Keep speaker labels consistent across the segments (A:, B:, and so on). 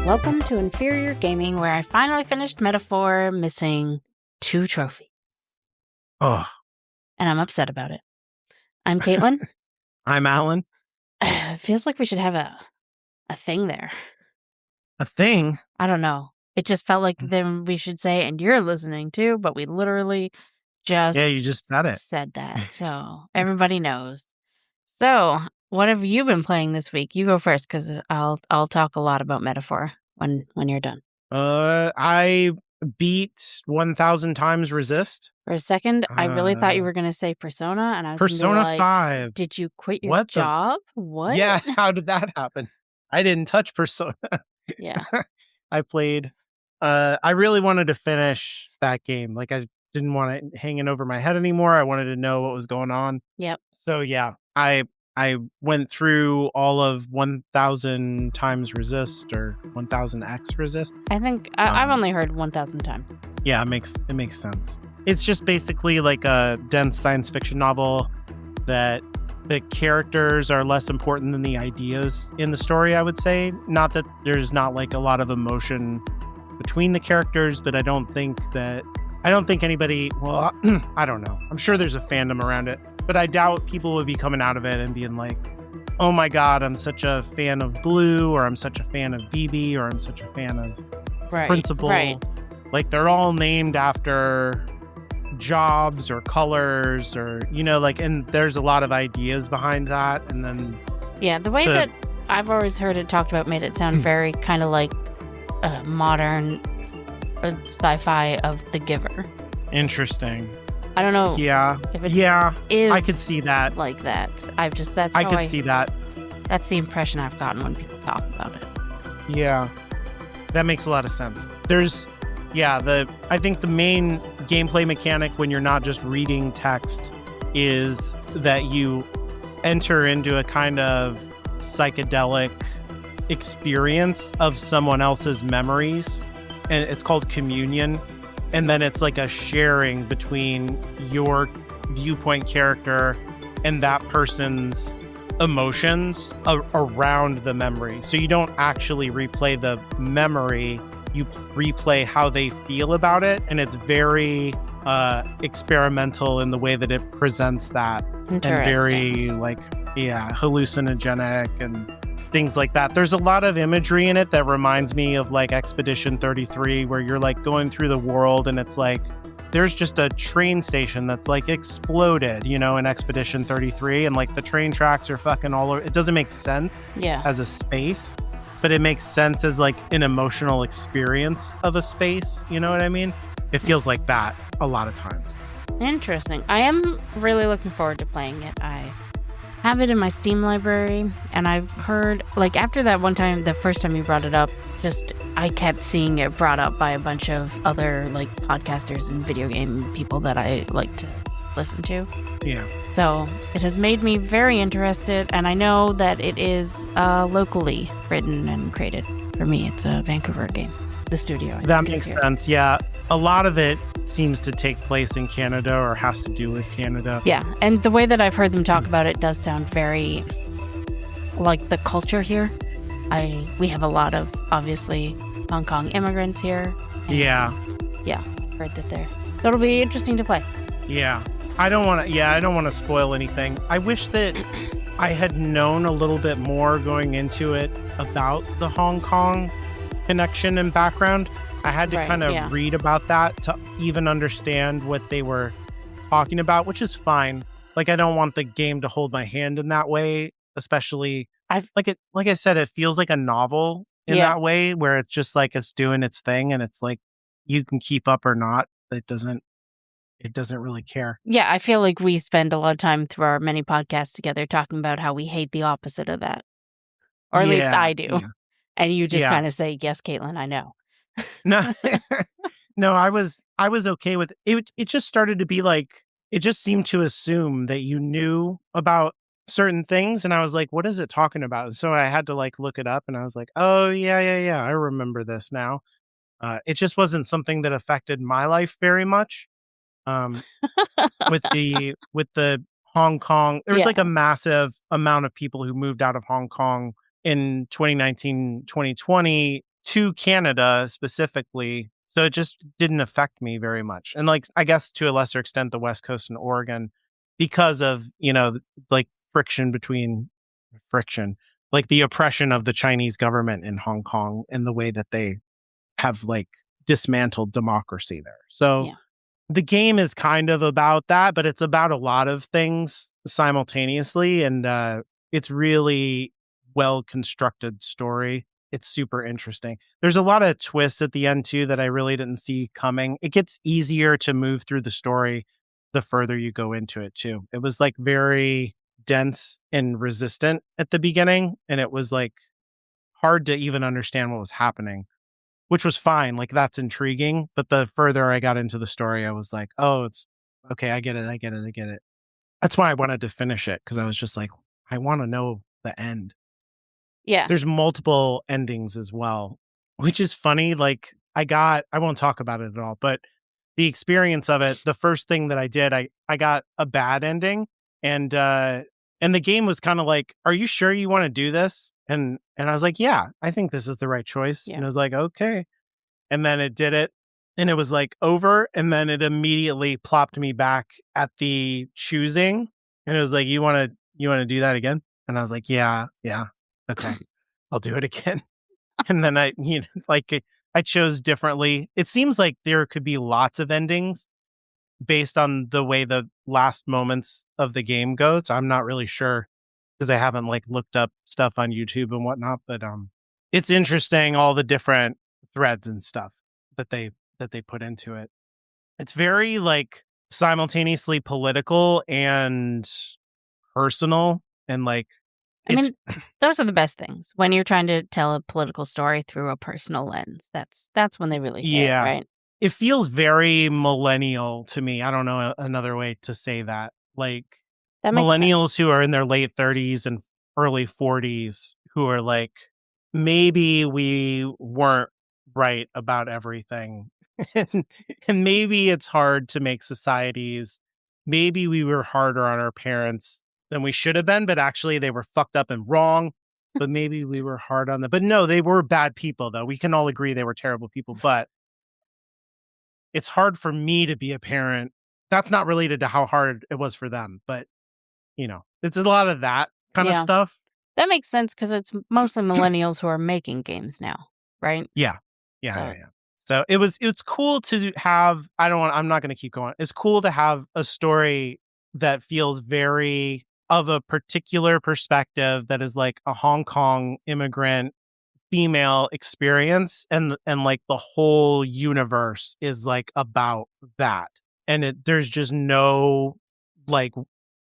A: Welcome to Inferior Gaming, where I finally finished Metaphor missing 2 trophies.
B: Oh.
A: And I'm upset about it. I'm Caitlin.
B: I'm Alan.
A: It feels like we should have a thing there.
B: A thing?
A: I don't know. It just felt like then we should say, and you're listening too, but we literally just...
B: Yeah, you just said it.
A: Said that, so everybody knows. So, what have you been playing this week? You go first, because I'll talk a lot about Metaphor when you're done.
B: I beat 1,000 times Resist.
A: For a second, I really thought you were going to say Persona, and I was
B: Persona
A: gonna be like,
B: 5.
A: Did you quit your job? What?
B: Yeah, how did that happen? I didn't touch Persona.
A: Yeah.
B: I played. I really wanted to finish that game. Like, I didn't want it hanging over my head anymore. I wanted to know what was going on.
A: Yep.
B: So yeah, I went through all of 1,000 times Resist or 1,000x Resist.
A: I think I've only heard 1,000 times.
B: Yeah, it makes sense. It's just basically like a dense science fiction novel that the characters are less important than the ideas in the story, I would say. Not that there's not like a lot of emotion between the characters, but I don't think anybody, well, I don't know. I'm sure there's a fandom around it, but I doubt people would be coming out of it and being like, oh my God, I'm such a fan of Blue, or I'm such a fan of BB, or I'm such a fan of Principal.
A: Right.
B: Like, they're all named after jobs or colors or, like, and there's a lot of ideas behind that. And then... Yeah,
A: the way that I've always heard it talked about made it sound very kind of like modern sci-fi of The Giver.
B: Interesting.
A: I don't know.
B: Yeah.
A: If it
B: is I could see that.
A: Like that. I could see that. That's the impression I've gotten when people talk about it.
B: Yeah. That makes a lot of sense. I think the main gameplay mechanic when you're not just reading text is that you enter into a kind of psychedelic experience of someone else's memories. And it's called communion. And then it's like a sharing between your viewpoint character and that person's emotions around the memory. So you don't actually replay the memory, you replay how they feel about it. And it's very experimental in the way that it presents that. And very hallucinogenic and things like that. There's a lot of imagery in it that reminds me of like Expedition 33, where you're like going through the world and it's like there's just a train station that's like exploded, in Expedition 33, and like the train tracks are fucking all over. It doesn't make sense as a space, but it makes sense as like an emotional experience of a space. You know what I mean? It feels like that a lot of times.
A: Interesting. I am really looking forward to playing it. I have it in my Steam library, and I've heard, like, after that one time, the first time you brought it up, I kept seeing it brought up by a bunch of other, like, podcasters and video game people that I like to listen to.
B: Yeah.
A: So it has made me very interested, and I know that it is locally written and created. For me, it's a Vancouver game. The studio.
B: That makes sense, yeah. A lot of it seems to take place in Canada or has to do with Canada.
A: Yeah, and the way that I've heard them talk about it does sound very like the culture here. We have a lot of, obviously, Hong Kong immigrants here.
B: Yeah,
A: I've heard that there. So it'll be interesting to play.
B: Yeah. I don't want to spoil anything. I wish that I had known a little bit more going into it about the Hong Kong connection and background. I had to kind of read about that to even understand what they were talking about, which is fine. Like, I don't want the game to hold my hand in that way, especially like I said, it feels like a novel in that way, where it's just like it's doing its thing and it's like you can keep up or not. It doesn't really care.
A: Yeah, I feel like we spend a lot of time through our many podcasts together talking about how we hate the opposite of that. Or at least I do. Yeah. And you just kind of say, yes, Caitlin, I know.
B: No, I was okay with it. It just started to be like, it just seemed to assume that you knew about certain things. And I was like, what is it talking about? So I had to like look it up, and I was like, oh, yeah. I remember this now. It just wasn't something that affected my life very much. With the Hong Kong, there was like a massive amount of people who moved out of Hong Kong in 2019, 2020 to Canada specifically, so it just didn't affect me very much. And like, I guess to a lesser extent, the West Coast and Oregon, because of, like friction, like the oppression of the Chinese government in Hong Kong and the way that they have like dismantled democracy there. So
A: Yeah.
B: the game is kind of about that, but it's about a lot of things simultaneously. And it's really well constructed story. It's super interesting. There's a lot of twists at the end too that I really didn't see coming. It gets easier to move through the story the further you go into it too. It was like very dense and resistant at the beginning, and it was like hard to even understand what was happening, which was fine. Like that's intriguing. But the further I got into the story, I was like, oh, it's okay. I get it. I get it. I get it. That's why I wanted to finish it, because I was just like, I want to know the end.
A: Yeah.
B: There's multiple endings as well, which is funny. Like I won't talk about it at all, but the experience of it, the first thing that I did, I got a bad ending, and the game was kind of like, are you sure you want to do this? And I was like, yeah, I think this is the right choice.
A: Yeah.
B: And I was like, okay. And then it did it, and it was like over, and then it immediately plopped me back at the choosing, and it was like, you want to do that again? And I was like, yeah, okay, I'll do it again. And then I chose differently. It seems like there could be lots of endings based on the way the last moments of the game go. So I'm not really sure, because I haven't like looked up stuff on YouTube and whatnot. But it's interesting, all the different threads and stuff that they put into it. It's very like simultaneously political and personal, and like
A: I mean, those are the best things when you're trying to tell a political story through a personal lens. That's when they really hit,
B: yeah,
A: right?
B: it feels very millennial to me. I don't know another way to say that. Like
A: That makes sense.
B: millennials who are in their late 30s and early 40s, who are like, maybe we weren't right about everything. and, and maybe it's hard to make societies. Maybe we were harder on our parents than we should have been, but actually they were fucked up and wrong. But maybe we were hard on them. But no, they were bad people, though. We can all agree they were terrible people. But it's hard for me to be a parent. That's not related to how hard it was for them. But, it's a lot of that kind of stuff.
A: That makes sense, because it's mostly millennials who are making games now, right?
B: Yeah. So it's cool to have, I'm not going to keep going. It's cool to have a story that feels very of a particular perspective, that is like a Hong Kong immigrant female experience, and like the whole universe is like about that. And there's just no like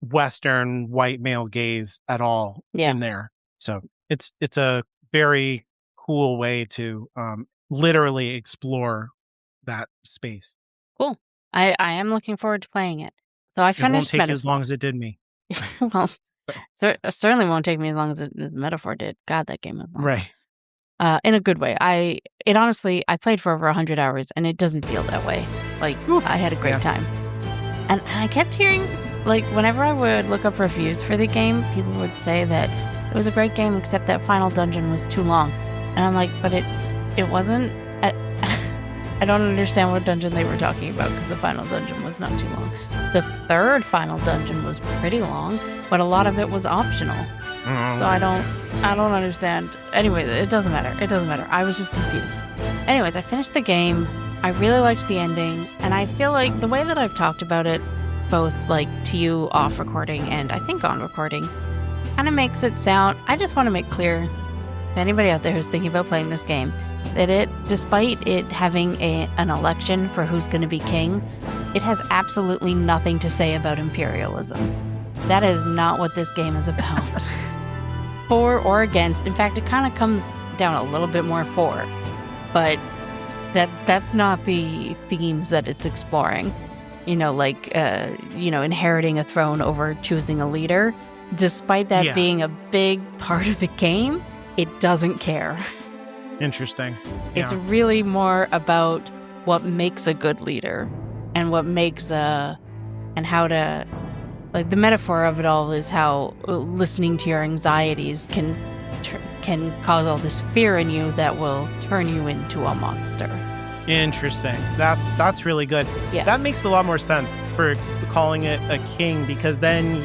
B: Western white male gaze at all in there. So it's a very cool way to literally explore that space.
A: Cool. I am looking forward to playing it. So I finished
B: It won't take
A: Metaphor.
B: you as long as it did me.
A: Well, certainly won't take me as long as Metaphor did. God, that game was long.
B: Right.
A: In a good way. I honestly, I played for over 100 hours, and it doesn't feel that way. Like, I had a great time. And I kept hearing, like, whenever I would look up reviews for the game, people would say that it was a great game, except that final dungeon was too long. And I'm like, but it wasn't. I don't understand what dungeon they were talking about, because the final dungeon was not too long. The third final dungeon was pretty long, but a lot of it was optional. So I don't understand. Anyway, it doesn't matter. I was just confused. Anyways, I finished the game. I really liked the ending, and I feel like the way that I've talked about it, both like to you off recording and I think on recording, kind of makes it sound, I just want to make clear to anybody out there who's thinking about playing this game, that despite it having an election for who's going to be king, it has absolutely nothing to say about imperialism. That is not what this game is about. For or against. In fact, it kind of comes down a little bit more for, but that's not the themes that it's exploring. Inheriting a throne over choosing a leader. Despite that being a big part of the game, it doesn't care.
B: Interesting.
A: It's really more about what makes a good leader, and what makes and how to, like, the metaphor of it all is how listening to your anxieties can can cause all this fear in you that will turn you into a monster.
B: Interesting. That's really good.
A: Yeah.
B: That makes a lot more sense for calling it a king, because then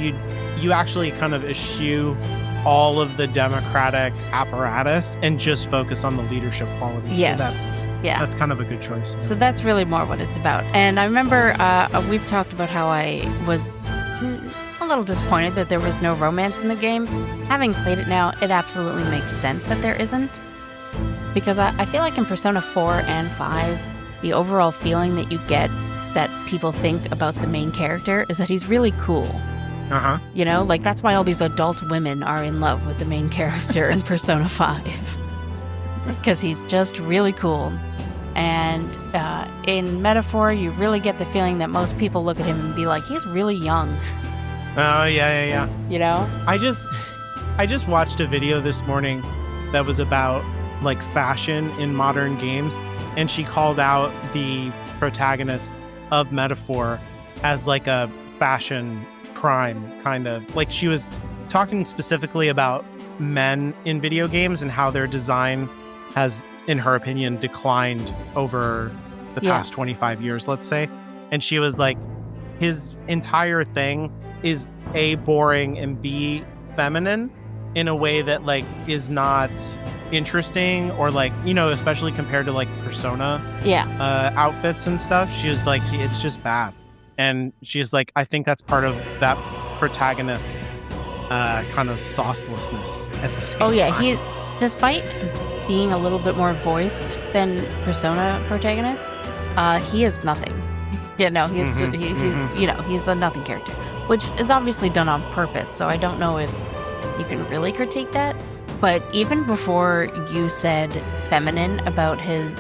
B: you actually kind of eschew all of the democratic apparatus and just focus on the leadership qualities.
A: Yes.
B: So that's kind of a good choice. Yeah.
A: So that's really more what it's about. And I remember we've talked about how I was a little disappointed that there was no romance in the game. Having played it now, it absolutely makes sense that there isn't. Because I feel like in Persona 4 and 5, the overall feeling that you get that people think about the main character is that he's really cool.
B: Uh-huh.
A: You know, like that's why all these adult women are in love with the main character in Persona 5. Because he's just really cool. And in Metaphor, you really get the feeling that most people look at him and be like, he's really young.
B: Oh, yeah.
A: You know?
B: I just watched a video this morning that was about like fashion in modern games, and she called out the protagonist of Metaphor as like a fashion prime, kind of. Like she was talking specifically about men in video games and how their design has, in her opinion, declined over the past 25 years, let's say. And she was like, his entire thing is A, boring, and B, feminine in a way that like is not interesting, or like, you know, especially compared to like Persona outfits and stuff. She was like, it's just bad. And she's like, I think that's part of that protagonist's kind of saucelessness at the same time.
A: Oh yeah, he, despite being a little bit more voiced than Persona protagonists, he is nothing. Yeah, no, he's you know, he's a nothing character, which is obviously done on purpose. So I don't know if you can really critique that. But even before you said feminine about his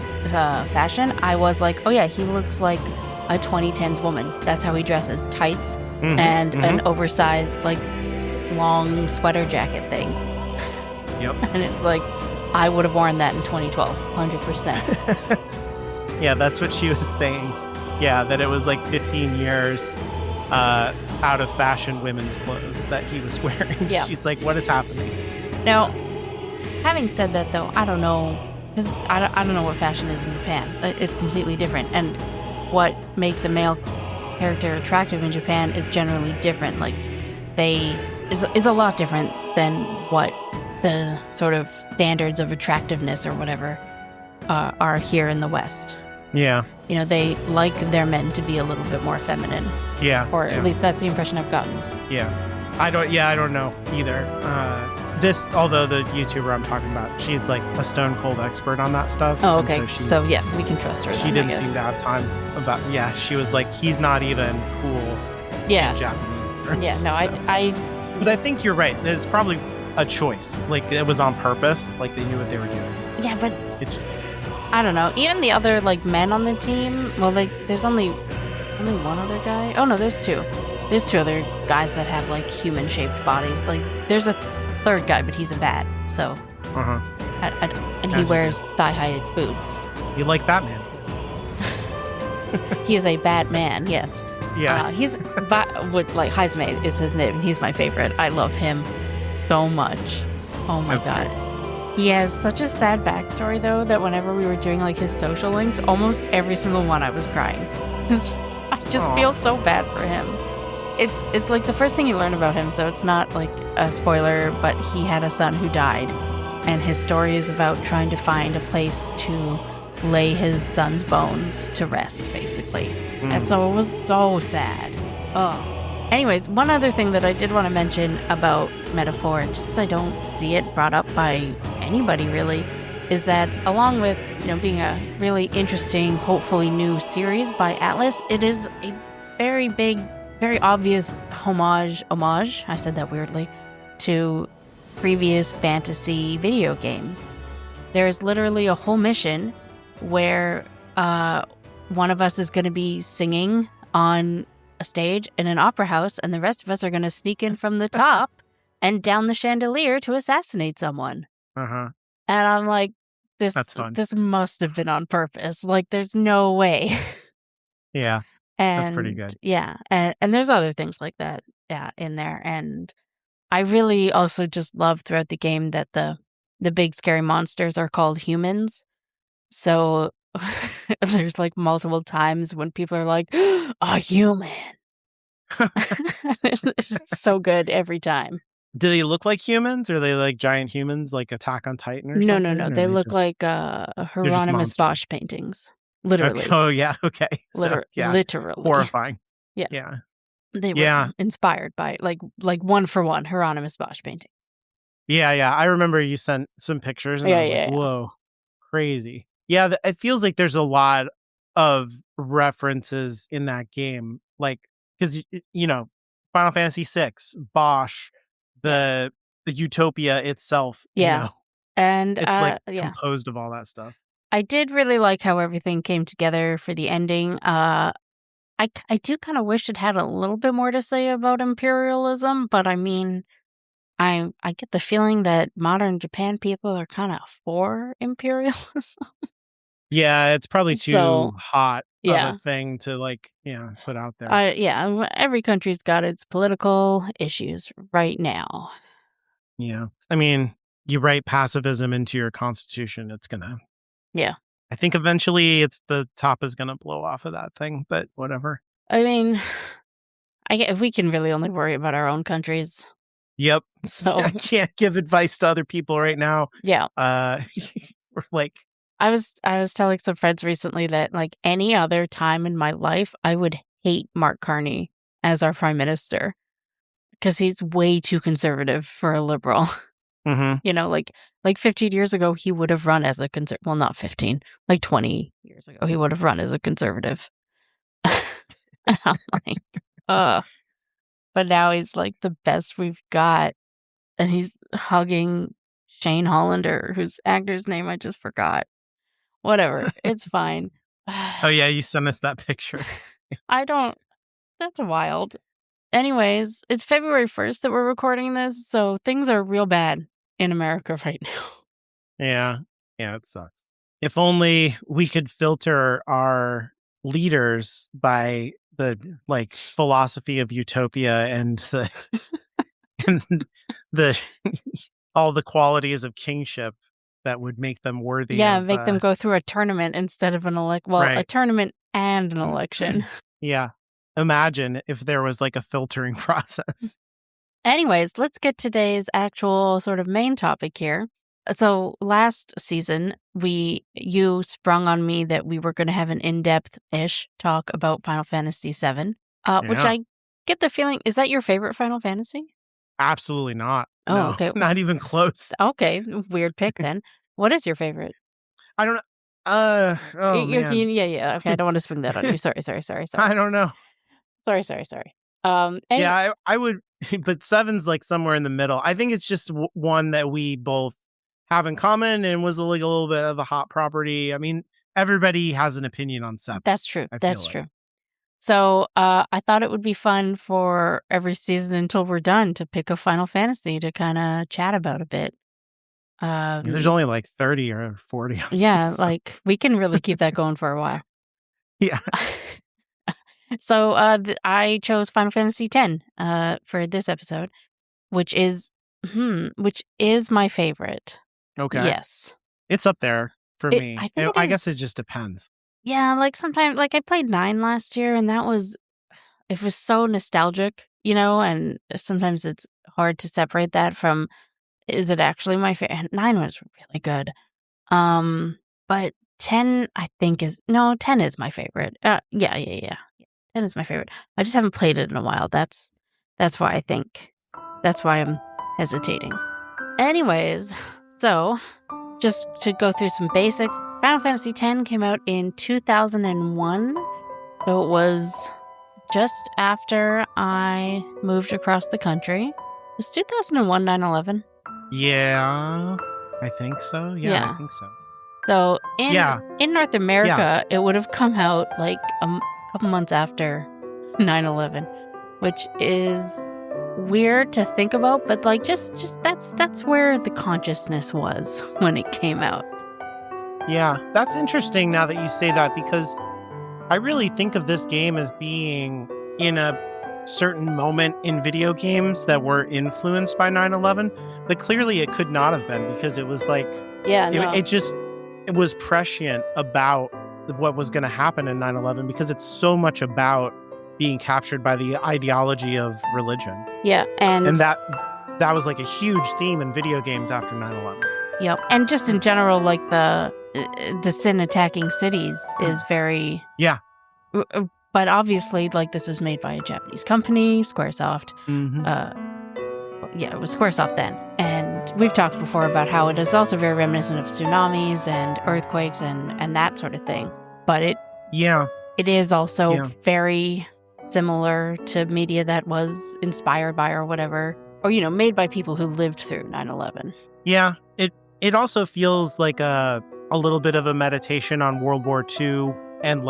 A: fashion, I was like, oh yeah, he looks like a 2010s woman. That's how he dresses. Tights and an oversized, like, long sweater jacket thing.
B: Yep.
A: And it's like, I would have worn that in 2012, 100%.
B: Yeah, that's what she was saying. Yeah, that it was like 15 years out of fashion women's clothes that he was wearing.
A: Yeah.
B: She's like, what is happening?
A: Now, having said that, though, I don't know, because I don't know what fashion is in Japan. It's completely different. And what makes a male character attractive in Japan is generally different. Like, is a lot different than what the sort of standards of attractiveness or whatever are here in the West.
B: Yeah.
A: You know, they like their men to be a little bit more feminine.
B: Yeah.
A: Or at least that's the impression I've gotten.
B: Yeah. I don't know either. Although the YouTuber I'm talking about, she's like a stone cold expert on that stuff.
A: Oh, okay. So yeah, we can trust her.
B: She didn't seem to have time she was like, he's not even cool in Japanese terms.
A: Yeah, no,
B: so. But I think you're right. It's probably a choice. Like, it was on purpose. Like, they knew what they were doing.
A: Yeah, but I don't know. Even the other, like, men on the team, well, like, there's only one other guy. Oh, no, there's two. There's two other guys that have, like, human-shaped bodies. Like, there's a third guy, but he's a bat, so. And he wears thigh-high boots.
B: You like Batman?
A: He is a bad man, yes.
B: Yeah.
A: Heismate is his name, and he's my favorite. I love him so much. Oh my God. Great. He has such a sad backstory, though, that whenever we were doing, like, his social links, almost every single one I was crying. I just feel so bad for him. It's like the first thing you learn about him, so it's not like a spoiler, but he had a son who died, and his story is about trying to find a place to lay his son's bones to rest, basically. And so it was so sad. Oh. Anyways, one other thing that I did want to mention about Metaphor, just because I don't see it brought up by anybody really, is that along with, you know, being a really interesting, hopefully new series by Atlas, it is a very big, very obvious homage, I said that weirdly, to previous fantasy video games. There is literally a whole mission where one of us is going to be singing on a stage in an opera house, and the rest of us are going to sneak in from the top and down the chandelier to assassinate someone. And I'm like,
B: that's fun.
A: This must have been on purpose. Like, there's no way.
B: Yeah.
A: And
B: that's pretty good.
A: Yeah. And there's other things like that in there. And I really also just love throughout the game that the the big scary monsters are called humans. So there's like multiple times when people are like, a human. It's so good every time.
B: Do they look like humans? Or are they like giant humans, like Attack on Titan or
A: No.
B: something? Or
A: They
B: are
A: look like
B: they're just
A: Hieronymus
B: monsters?
A: Bosch paintings.
B: Okay.
A: Literally.
B: Oh yeah. Okay. So yeah,
A: Literally.
B: horrifying.
A: Yeah.
B: Yeah.
A: They were
B: Yeah.
A: inspired by like one for one Hieronymus Bosch painting.
B: Yeah. Yeah. I remember you sent some pictures, and I was like, whoa, crazy. Yeah. It feels like there's a lot of references in that game, like because Final Fantasy VI, Bosch, the Utopia itself.
A: Yeah. And
B: It's like
A: yeah.
B: composed of all that stuff.
A: I did really like how everything came together for the ending. I do kind of wish it had a little bit more to say about imperialism, but I mean, I get the feeling that modern Japan people are kind of for imperialism.
B: Yeah, it's probably too
A: So,
B: hot of
A: yeah.
B: a thing to put out there.
A: Yeah, every country's got its political issues right now.
B: Yeah. I mean, you write pacifism into your constitution, it's gonna.
A: Yeah.
B: I think eventually the top is gonna blow off of that thing, but whatever.
A: I mean, we can really only worry about our own countries.
B: Yep.
A: So
B: I can't give advice to other people right now.
A: Yeah.
B: We're like,
A: I was telling some friends recently that like any other time in my life, I would hate Mark Carney as our prime minister because he's way too conservative for a liberal. Like 15 years ago, he would have run as a conservative. Well, not 15, like 20 years ago, he would have run as a conservative. I'm like, ugh. But now he's like the best we've got. And he's hugging Shane Hollander, whose actor's name I just forgot. Whatever. It's fine.
B: oh yeah, you sent us that picture.
A: That's wild. Anyways, it's February 1st that we're recording this, so things are real bad in America right now.
B: Yeah, it sucks. If only we could filter our leaders by the philosophy of utopia and the all the qualities of kingship that would make them worthy.
A: Yeah, make them go through a tournament instead of an a tournament and an election.
B: Yeah. Imagine if there was like a filtering process.
A: Anyways, let's get today's actual sort of main topic here. So last season, you sprung on me that we were going to have an in-depth-ish talk about Final Fantasy VII, which I get the feeling, is that your favorite Final Fantasy?
B: Absolutely not.
A: Oh,
B: no,
A: okay.
B: Not even close.
A: Okay, weird pick then. What is your favorite?
B: I don't know. Man.
A: Yeah. Okay, I don't want to swing that on you. Sorry.
B: I don't know.
A: Sorry.
B: Yeah, I would, but 7's like somewhere in the middle. I think it's just one that we both have in common and was like a little bit of a hot property. I mean, everybody has an opinion on 7.
A: That's true. That's true. So I thought it would be fun for every season until we're done to pick a Final Fantasy to kind of chat about a bit.
B: There's only like 30 or 40.
A: Yeah, like we can really keep that going for a while.
B: Yeah.
A: So I chose Final Fantasy X for this episode, which is my favorite.
B: Okay.
A: Yes.
B: It's up there for me.
A: I
B: guess it just depends.
A: Yeah, like sometimes, like I played 9 last year, and it was so nostalgic, and sometimes it's hard to separate that from, is it actually my favorite? 9 was really good. But 10, I think 10 is my favorite. Yeah. 10 is my favorite. I just haven't played it in a while. That's why I'm hesitating. Anyways, so just to go through some basics, Final Fantasy X came out in 2001. So it was just after I moved across the country. Was 2001 9/11?
B: Yeah, I think so. Yeah, I think so.
A: So in North America, it would have come out like a couple months after 9/11, which is weird to think about, but like just that's where the consciousness was when it came out.
B: Yeah, that's interesting now that you say that, because I really think of this game as being in a certain moment in video games that were influenced by 9/11, but clearly it could not have been, because it was like it was prescient about what was going to happen in 9/11, because it's so much about being captured by the ideology of religion.
A: Yeah, and
B: that was like a huge theme in video games after 9/11.
A: Yep, and just in general, like the sin attacking cities is very But obviously, like, this was made by a Japanese company, Squaresoft. It was Squaresoft then. And we've talked before about how it is also very reminiscent of tsunamis and earthquakes and that sort of thing. But it is also very similar to media that was inspired by or whatever, or, made by people who lived through 9/11.
B: Yeah, it also feels like a little bit of a meditation on World War II. And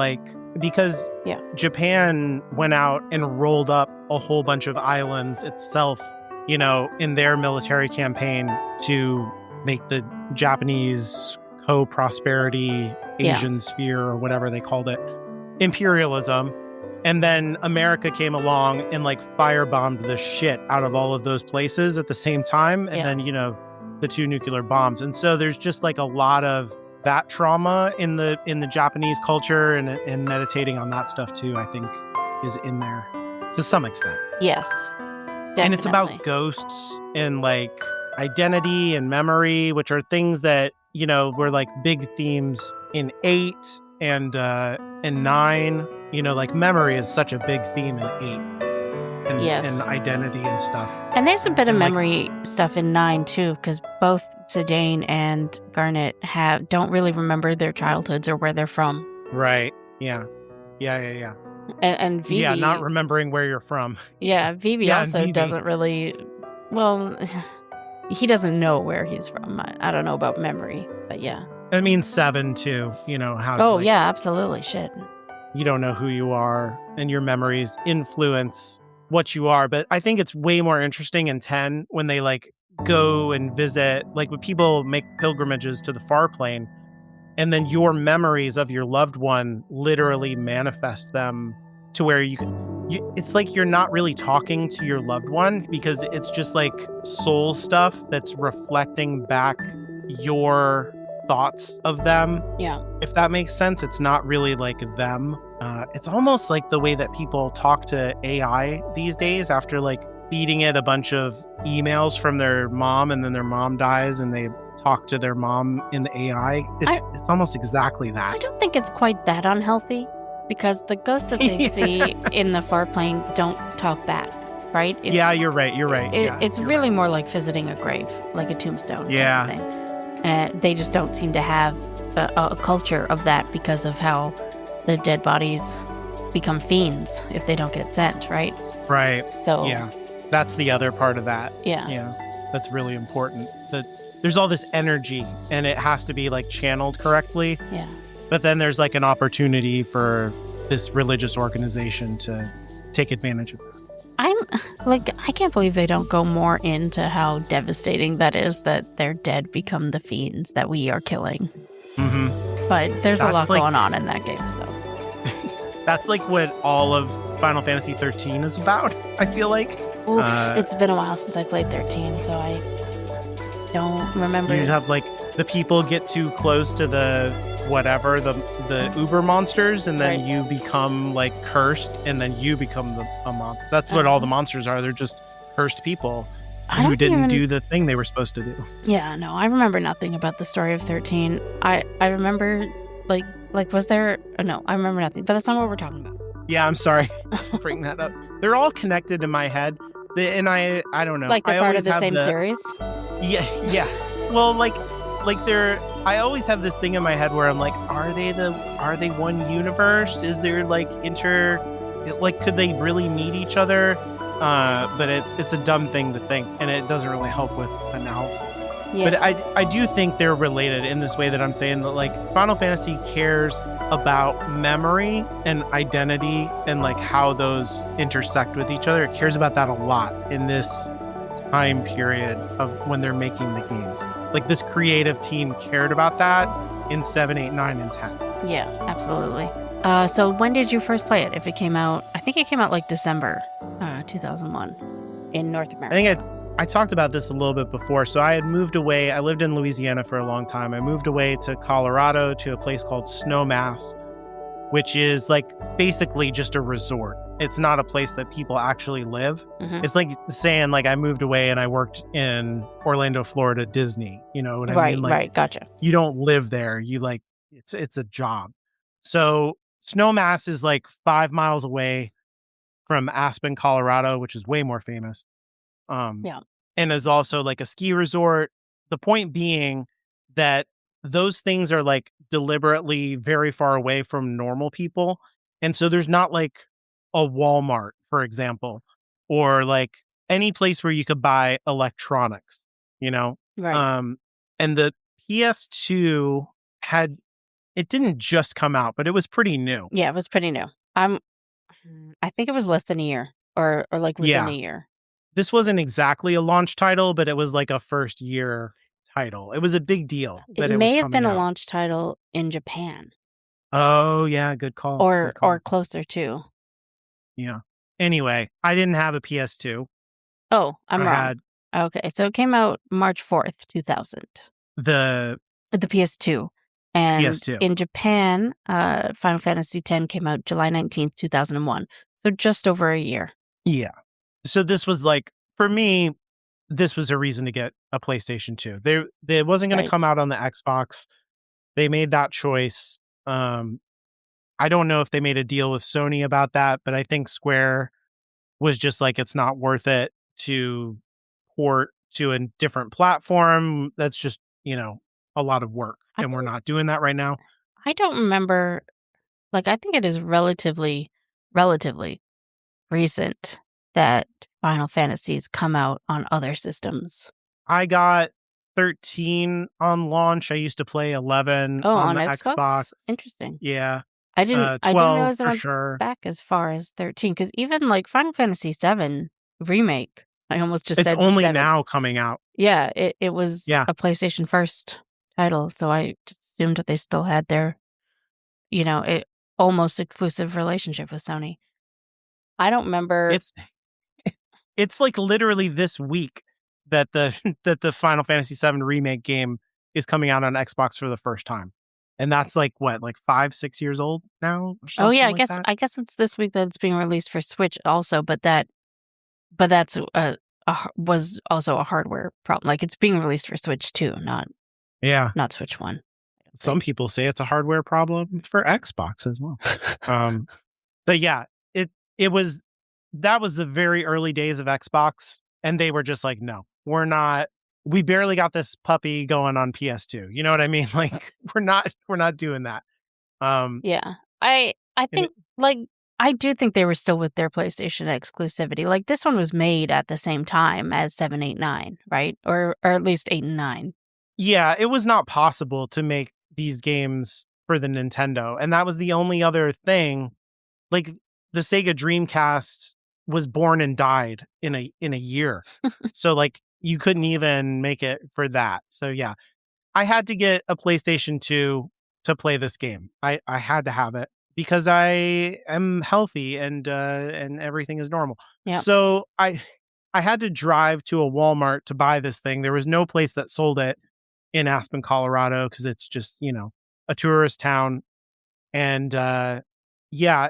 B: because Japan went out and rolled up a whole bunch of islands itself, in their military campaign to make the Japanese co-prosperity Asian sphere, or whatever they called it, imperialism. And then America came along and firebombed the shit out of all of those places at the same time. And then, the 2 nuclear bombs. And so there's just a lot of that trauma in the Japanese culture, and meditating on that stuff too, I think, is in there to some extent.
A: Yes, definitely.
B: And it's about ghosts and identity and memory, which are things that were big themes in 8 and 9. Memory is such a big theme in 8. And identity and stuff.
A: And there's a bit of memory stuff in 9 too, because both Zidane and Garnet don't really remember their childhoods or where they're from.
B: Right. Yeah.
A: And Vivi...
B: Yeah, not remembering where you're from.
A: Yeah, Vivi also doesn't really... Well, he doesn't know where he's from. I don't know about memory, but yeah.
B: I mean, 7 too, how...
A: Oh, yeah, absolutely. Shit.
B: You don't know who you are, and your memories influence what you are. But I think it's way more interesting in 10 when they go and visit, when people make pilgrimages to the far plane, and then your memories of your loved one literally manifest them to where it's you're not really talking to your loved one, because it's just soul stuff that's reflecting back your thoughts of them.
A: Yeah.
B: If that makes sense, it's not really them. It's almost like the way that people talk to AI these days after feeding it a bunch of emails from their mom, and then their mom dies and they talk to their mom in the AI. It's almost exactly that.
A: I don't think it's quite that unhealthy, because the ghosts that they see in the far plane don't talk back, right?
B: You're right.
A: It's really more like visiting a grave, like a tombstone.
B: Yeah.
A: Type of thing. They just don't seem to have a culture of that, because of how the dead bodies become fiends if they don't get sent, right?
B: Right.
A: So
B: yeah, that's the other part of that.
A: Yeah.
B: That's really important. That there's all this energy, and it has to be channeled correctly.
A: Yeah.
B: But then there's an opportunity for this religious organization to take advantage of it.
A: I can't believe they don't go more into how devastating that is, that their dead become the fiends that we are killing.
B: Mm-hmm.
A: But there's a lot going on in that game, so.
B: That's what all of Final Fantasy 13 is about, I feel like.
A: Oof, it's been a while since I played 13, so I don't remember.
B: You have the people get too close to the uber monsters, and then you become cursed, and then you become a monster. That's what all the monsters are. They're just cursed people who didn't do the thing they were supposed to do.
A: Yeah, no, I remember nothing about the story of 13. I remember was there... no, I remember nothing, but that's not what we're talking about.
B: Yeah, I'm sorry to bring that up. They're all connected in my head, and I don't know.
A: They're part of the same series?
B: Yeah. Well, they're... I always have this thing in my head where I'm are they one universe? Is there could they really meet each other? But it's a dumb thing to think, and it doesn't really help with analysis. Yeah. But I do think they're related in this way that I'm saying that Final Fantasy cares about memory and identity and how those intersect with each other. It cares about that a lot in this time period of when they're making the games. This creative team cared about that in 7, 8, 9, and 10.
A: Yeah, absolutely. So when did you first play it? If it came out, I think it came out like December 2001 in North
B: I
A: America.
B: think I talked about this a little bit before. So I had moved away. I lived in Louisiana for a long time. I moved away to Colorado to a place called Snowmass, which is like basically just a resort. It's not a place that people actually live.
A: Mhm.
B: It's like saying like I moved away and I worked in Orlando, Florida, Disney. You know what I
A: Right,
B: mean? Like
A: right, gotcha.
B: you don't live there. You like it's a job. So Snowmass is like 5 miles away from Aspen, Colorado, which is way more famous. Um,
A: Yeah.
B: and is also like a ski resort. The point being that those things are like deliberately very far away from normal people. And so there's not like a Walmart, for example, or like any place where you could buy electronics, you know?
A: Right.
B: Um, and the PS2 had, it didn't just come out, but it was pretty new.
A: Yeah, it was pretty new. I think it was less than a year or like within a
B: Yeah.
A: year.
B: This wasn't exactly a launch title, but it was like a first year title. It was a big deal
A: It
B: that it was
A: may have been
B: coming
A: a
B: out.
A: launch title in Japan
B: Oh, yeah, good call. Good
A: or
B: call.
A: closer to.
B: Yeah. Anyway, I didn't have a PS2.
A: Oh, I'm
B: I
A: wrong.
B: had
A: Okay, so it came out March 4th, 2000.
B: the
A: The PS2. And
B: PS2.
A: in Japan, Final Fantasy X came out July 19th, 2001. So just over a year.
B: Yeah. So this was like, for me, this was a reason to get a PlayStation 2. They wasn't going to
A: Right.
B: come out on the Xbox. They made that choice. I don't know if they made a deal with Sony about that, but I think Square was just like, it's not worth it to port to a different platform. That's just, a lot of work.
A: I
B: And we're
A: don't
B: not doing that right now.
A: I don't remember, like, I think it is relatively recent that Final Fantasies come out on other systems.
B: I got 13 on launch. I used to play 11
A: Oh,
B: on
A: on
B: the Xbox.
A: Xbox? Interesting.
B: Yeah.
A: I didn't
B: 12
A: realize it
B: for
A: went
B: sure.
A: back as far as 13 because even, like, Final Fantasy VII Remake, I almost just
B: It's
A: said
B: only
A: 7.
B: now coming out.
A: Yeah, it was
B: Yeah.
A: a PlayStation First title, so I just assumed that they still had their, almost exclusive relationship with Sony. I don't remember.
B: It's it's like literally this week that the that the Final Fantasy VII remake game is coming out on Xbox for the first time. And that's like what, like 5-6 years old now or
A: Oh, yeah,
B: something like that?
A: I guess it's this week that it's being released for Switch also, but that's was also a hardware problem. Like, it's being released for Switch 2,
B: Yeah.
A: not Switch 1, I don't
B: Some
A: think.
B: people say it's a hardware problem for Xbox as well. Um, but yeah, it was that was the very early days of Xbox, and they were just like, no, we barely got this puppy going on PS2. You know what I mean? Like we're not doing that. Um,
A: Yeah. I
B: and
A: think, like, I do think they were still with their PlayStation exclusivity. Like, this one was made at the same time as 7, 8, 9, right? Or at least 8 and 9.
B: yeah, it was not possible to make these games for the Nintendo, and that was the only other thing. Like the Sega Dreamcast was born and died in a year. So like you couldn't even make it for that. So yeah, I had to get a PlayStation 2 to play this game. I had to have it because I am healthy and everything is normal.
A: Yeah.
B: So I had to drive to a Walmart to buy this thing. There was no place that sold it in Aspen, Colorado because it's just, a tourist town. And yeah,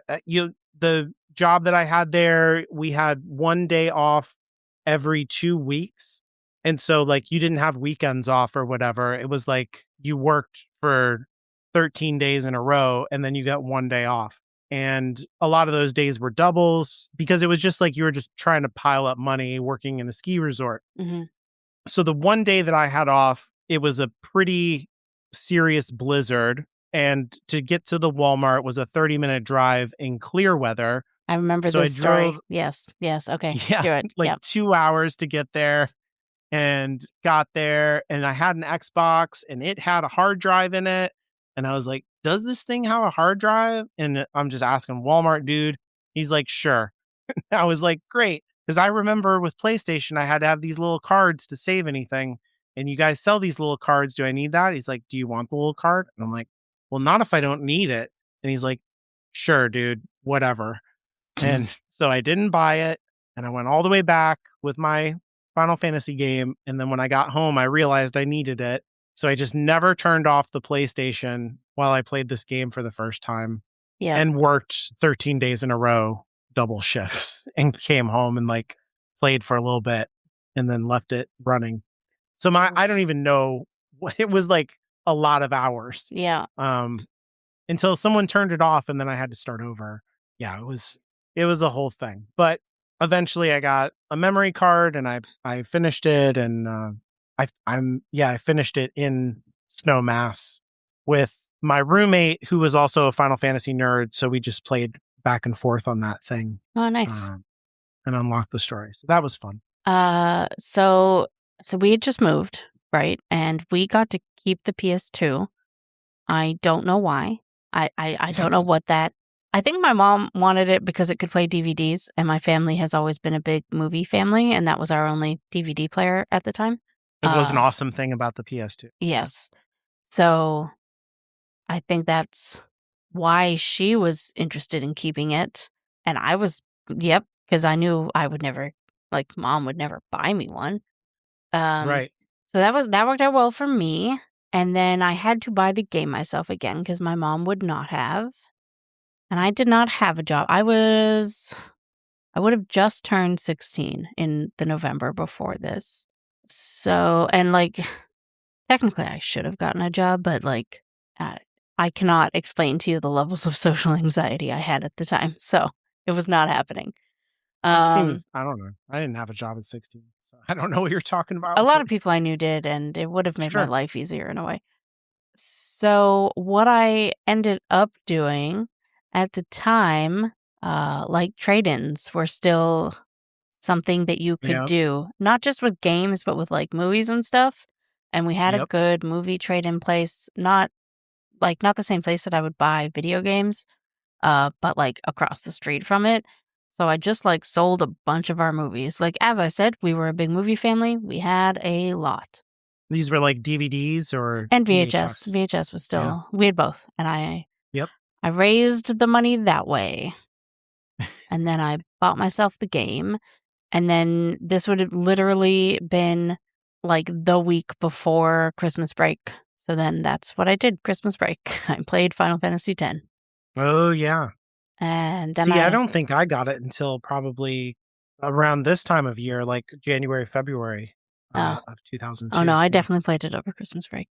B: the job that I had there, we had one day off every 2 weeks. And so like you didn't have weekends off or whatever. It was like you worked for 13 days in a row and then you got one day off. And a lot of those days were doubles because it was just like you were just trying to pile up money working in a ski resort.
A: Hmm.
B: So the one day that I had off, it was a pretty serious blizzard. And to get to the Walmart was a 30-minute drive in clear weather.
A: I remember
B: So I
A: this story.
B: drove,
A: Yes. Yes. Okay.
B: yeah,
A: Do it.
B: like
A: Yep.
B: 2 hours to get there and got there. And I had an Xbox and it had a hard drive in it. And I was like, does this thing have a hard drive? And I'm just asking Walmart dude. He's like, sure. I was like, great. Because I remember with PlayStation, I had to have these little cards to save anything. And you guys sell these little cards. Do I need that? He's like, do you want the little card? And I'm like, well, not if I don't need it. And he's like, sure, dude, whatever. And so I didn't buy it. And I went all the way back with my Final Fantasy game. And then when I got home, I realized I needed it. So I just never turned off the PlayStation while I played this game for the first time
A: Yeah.
B: and worked 13 days in a row, double shifts, and came home and like played for a little bit and then left it running. So I don't even know it was like a lot of hours.
A: Yeah.
B: Until someone turned it off and then I had to start over. Yeah, it was a whole thing. But eventually I got a memory card and I finished it, and I finished it in Snowmass with my roommate who was also a Final Fantasy nerd, so we just played back and forth on that thing.
A: Oh, nice.
B: And unlocked the story. So that was fun.
A: So we had just moved, right? And we got to keep the PS2. I don't know why. I don't know what that. I think my mom wanted it because it could play DVDs, and my family has always been a big movie family, and that was our only DVD player at the time.
B: It was an awesome thing about the PS2.
A: Yes. So I think that's why she was interested in keeping it. And I was, because I knew I would never, like, mom would never buy me one.
B: Right.
A: So that worked out well for me. And then I had to buy the game myself again because my mom would not have. And I did not have a job. I would have just turned 16 in the November before this. So, and like, technically I should have gotten a job, but like, I cannot explain to you the levels of social anxiety I had at the time. So it was not happening.
B: I don't know. I didn't have a job at 16, so I don't know what you're talking about.
A: A lot of people I knew did, and it would have made my life easier in a way. So what I ended up doing at the time, like trade-ins were still something that you could do, not just with games, but with like movies and stuff. And we had a good movie trade-in place, not the same place that I would buy video games, but like across the street from it. So I just like sold a bunch of our movies. Like, as I said, we were a big movie family. We had a lot.
B: These were like DVDs
A: and VHS. VHS was still, we had both. And I raised the money that way. And then I bought myself the game. And then this would have literally been like the week before Christmas break. So then that's what I did, Christmas break. I played Final Fantasy X.
B: Oh, yeah.
A: And then
B: I don't think I got it until probably around this time of year, like January, February of 2002.
A: Oh, no, I definitely played it over Christmas break.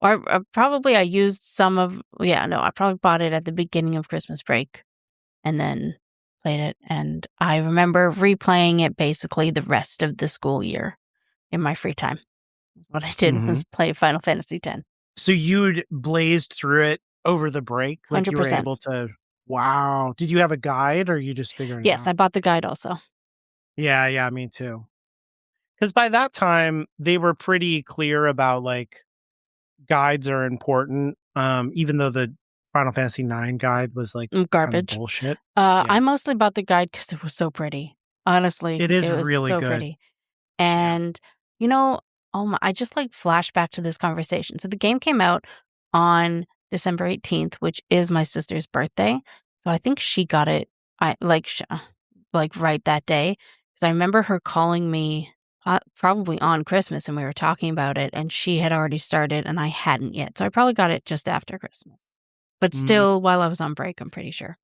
A: Or probably I used some of, I probably bought it at the beginning of Christmas break and then played it. And I remember replaying it basically the rest of the school year in my free time. What I did was play Final Fantasy X.
B: So you'd blazed through it over the break? Like
A: 100%.
B: You were able to, wow. Did you have a guide or you just figured it out?
A: Yes, I bought the guide also.
B: Yeah, me too. Because by that time, they were pretty clear about like guides are important, even though the Final Fantasy IX guide was like
A: garbage.
B: Kind of bullshit.
A: I mostly bought the guide because it was so pretty. Honestly,
B: it was
A: really
B: so
A: good. Pretty. And I just like flash back to this conversation. So the game came out on December 18th, which is my sister's birthday. So I think she got it right that day, because I remember her calling me probably on Christmas and we were talking about it, and she had already started and I hadn't yet. So I probably got it just after Christmas. But still, while I was on break, I'm pretty sure.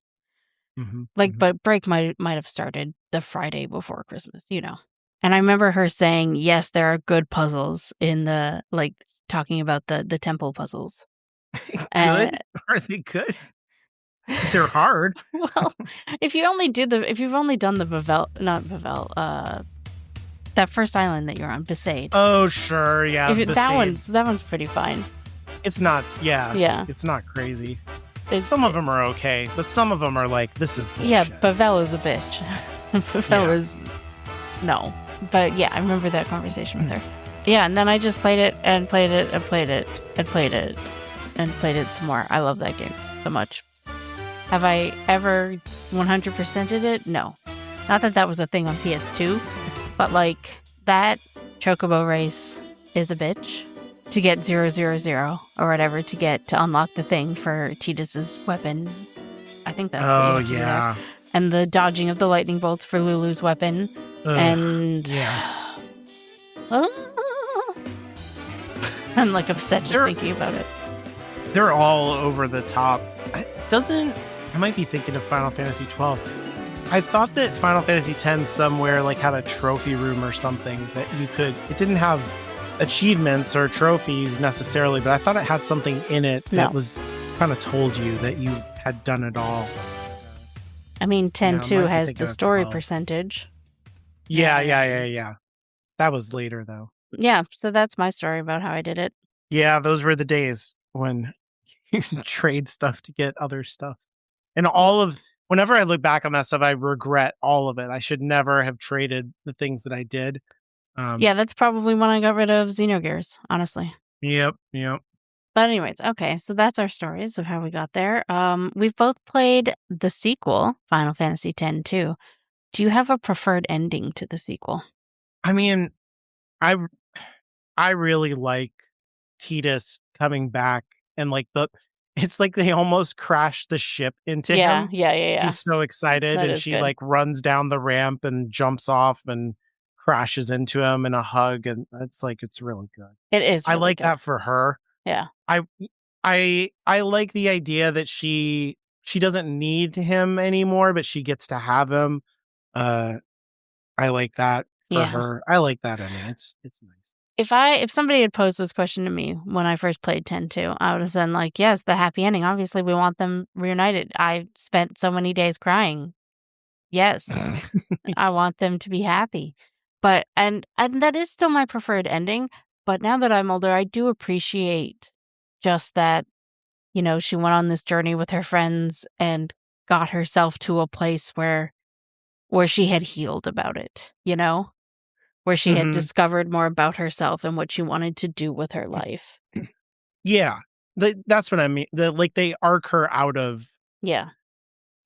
A: But break might have started the Friday before Christmas, And I remember her saying, yes, there are good puzzles in the, like, talking about the temple puzzles.
B: Good? Are they good? They're hard.
A: Well, if you've only done the that first island that you're on, Besaid.
B: Oh, sure, yeah.
A: That one's pretty fine.
B: It's not, it's not crazy. Some of them are okay, but some of them are like, this is bullshit.
A: Yeah, Bavel is a bitch. Bavel is, no. But yeah, I remember that conversation with her. Yeah, and then I just played it and played it and played it and played it and played it some more. I love that game so much. Have I ever 100%ed it? No. Not that was a thing on PS2, but like that Chocobo race is a bitch. To get 000 or whatever to unlock the thing for Tidus's weapon, I think that's what you
B: Oh
A: have to do there.
B: yeah.
A: And the dodging of the lightning bolts for Lulu's weapon.
B: Ugh,
A: and
B: yeah.
A: I'm like upset just thinking about it.
B: They're all over the top. I might be thinking of Final Fantasy 12. I thought that Final Fantasy 10 somewhere like had a trophy room or something that you could. It didn't have achievements or trophies necessarily, but I thought it had something in it that was kind of told you that you had done it all.
A: I mean, 10-2 has the story
B: 12.
A: percentage.
B: Yeah. That was later though.
A: Yeah, so that's my story about how I did it.
B: Yeah, those were the days when you trade stuff to get other stuff. And whenever I look back on that stuff, I regret all of it. I should never have traded the things that I did.
A: Yeah, that's probably when I got rid of Xenogears, honestly.
B: Yep.
A: But anyways, okay, so that's our stories of how we got there. We've both played the sequel, Final Fantasy X too. Do you have a preferred ending to the sequel?
B: I mean, I really like Tidus coming back and like it's like they almost crashed the ship into him.
A: Yeah.
B: She's so excited and she like runs down the ramp and jumps off and crashes into him in a hug, and it's really good.
A: It is.
B: I
A: really
B: like
A: good.
B: that for her.
A: Yeah.
B: I like the idea that she doesn't need him anymore, but she gets to have him. I like that for her. I like that ending. It's nice.
A: If somebody had posed this question to me when I first played 10-2, I would have said like, yes, the happy ending. Obviously, we want them reunited. I spent so many days crying. Yes, I want them to be happy. But and that is still my preferred ending. But now that I'm older, I do appreciate just that, she went on this journey with her friends and got herself to a place where she had healed about it, where she had discovered more about herself and what she wanted to do with her life.
B: Yeah, that's what I mean. They arc her out of.
A: Yeah.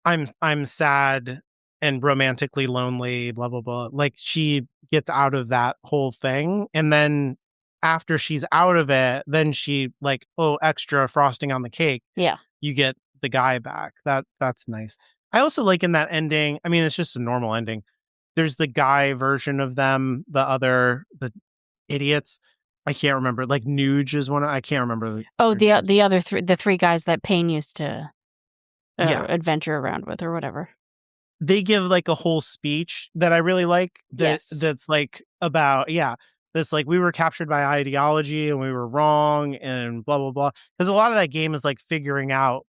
B: I'm sad and romantically lonely, blah, blah, blah. Like she gets out of that whole thing. And then after she's out of it, then she like, extra frosting on the cake.
A: Yeah.
B: You get the guy back. That's nice. I also like in that ending, I mean, it's just a normal ending. There's the guy version of them, the idiots. I can't remember. Like Nuge is one. I can't remember.
A: The other the three guys that Payne used to adventure around with or whatever.
B: They give like a whole speech that I really like. That's like about this like we were captured by ideology and we were wrong and blah blah blah. Because a lot of that game is like figuring out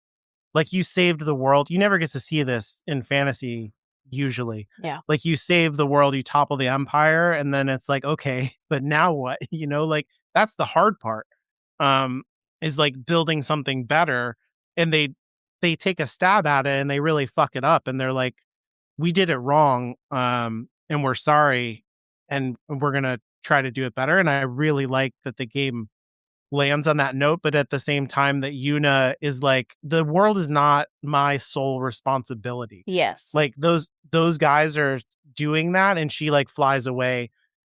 B: like you saved the world. You never get to see this in fantasy usually.
A: Yeah.
B: Like you save the world, you topple the empire, and then it's like, okay, but now what? Like that's the hard part. Is like building something better, and they take a stab at it and they really fuck it up, and they're like, we did it wrong, and we're sorry, and we're gonna try to do it better. And I really like that the game lands on that note, but at the same time that Yuna is like, the world is not my sole responsibility.
A: Yes.
B: Like those guys are doing that, and she like flies away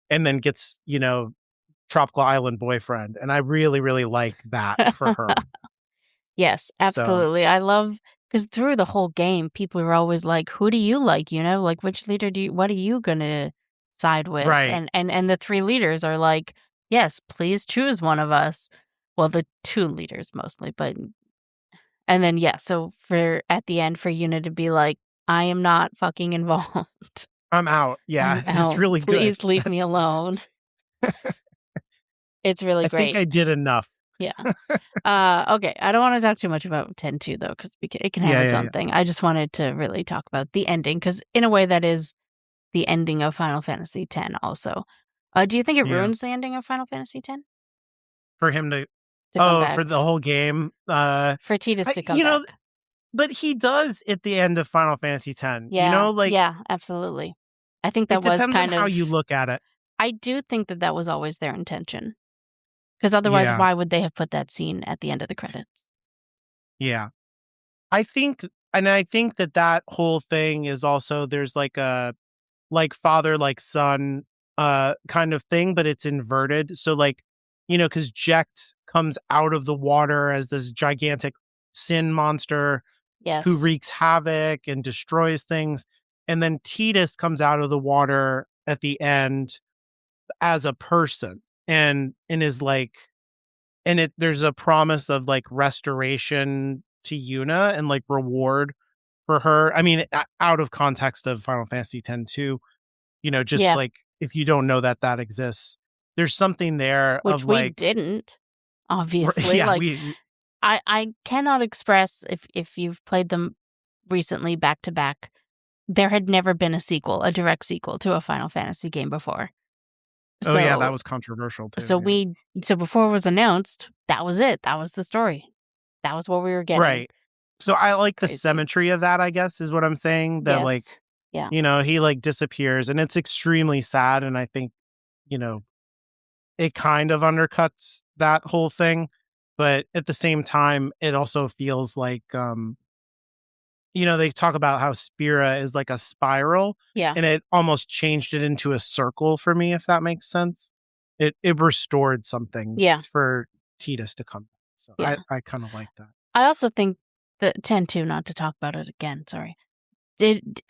B: and then gets, Tropical Island boyfriend. And I really, really like that for her.
A: Yes, absolutely. So. I love, because through the whole game, people are always like, who do you like? Like which leader what are you going to side with?
B: Right.
A: And the three leaders are like, yes, please choose one of us. Well, the two leaders mostly, and then, so at the end for Yuna to be like, I am not fucking involved.
B: I'm out. Yeah, it's really good.
A: Please leave me alone. It's really great.
B: I think I did enough.
A: Yeah. Okay. I don't want to talk too much about 10-2 though, because it can have its own thing. I just wanted to really talk about the ending, because in a way that is the ending of Final Fantasy X also. Do you think it ruins the ending of Final Fantasy X?
B: For him to come back. For the whole game?
A: For Tidus to come back.
B: But he does at the end of Final Fantasy X.
A: Yeah. Yeah, absolutely. I think that was kind of
B: how you look at it.
A: I do think that was always their intention. Because otherwise, why would they have put that scene at the end of the credits?
B: Yeah. I think that whole thing is also, there's like a like father, like son kind of thing, but it's inverted. So like, because Jecht comes out of the water as this gigantic sin monster,
A: Yes.
B: who wreaks havoc and destroys things. And then Tidus comes out of the water at the end as a person and is like, and there's a promise of like restoration to Yuna and like reward for her. I mean, out of context of Final Fantasy X too, just
A: Yeah.
B: like if you don't know that exists, there's something there
A: Which
B: of
A: we
B: like,
A: didn't, obviously.
B: yeah,
A: Like, I cannot express, if you've played them recently back to back, there had never been a direct sequel to a Final Fantasy game before.
B: Oh yeah, that was controversial too.
A: So before it was announced, that was it. That was the story. That was what we were getting.
B: Right. So I like the
A: Crazy.
B: symmetry of that, I guess, is what I'm saying. That like,
A: yeah.
B: He like disappears and it's extremely sad. And I think, it kind of undercuts that whole thing. But at the same time, it also feels like, they talk about how Spira is like a spiral.
A: Yeah.
B: And it almost changed it into a circle for me, if that makes sense. It restored something for Tidus to come back. So I kind of like that.
A: I also think that 10-2, not to talk about it again, sorry,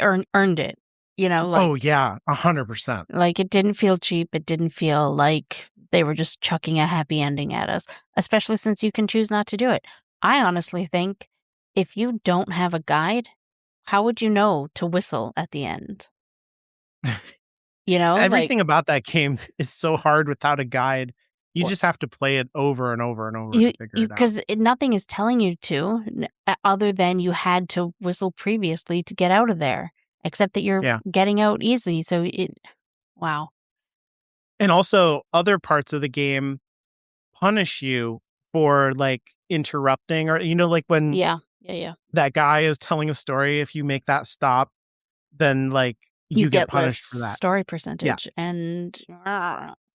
A: earned it. Like,
B: oh yeah, 100%.
A: Like, it didn't feel cheap. It didn't feel like they were just chucking a happy ending at us, especially since you can choose not to do it. I honestly think if you don't have a guide, how would you know to whistle at the end?
B: Everything about that game is so hard without a guide. You just have to play it over and over and over to figure it out.
A: Because nothing is telling you to, other than you had to whistle previously to get out of there, except that you're getting out easily. So wow.
B: And also, other parts of the game punish you for like interrupting, or like when that guy is telling a story. If you make that stop, then like you get punished for that
A: story percentage, and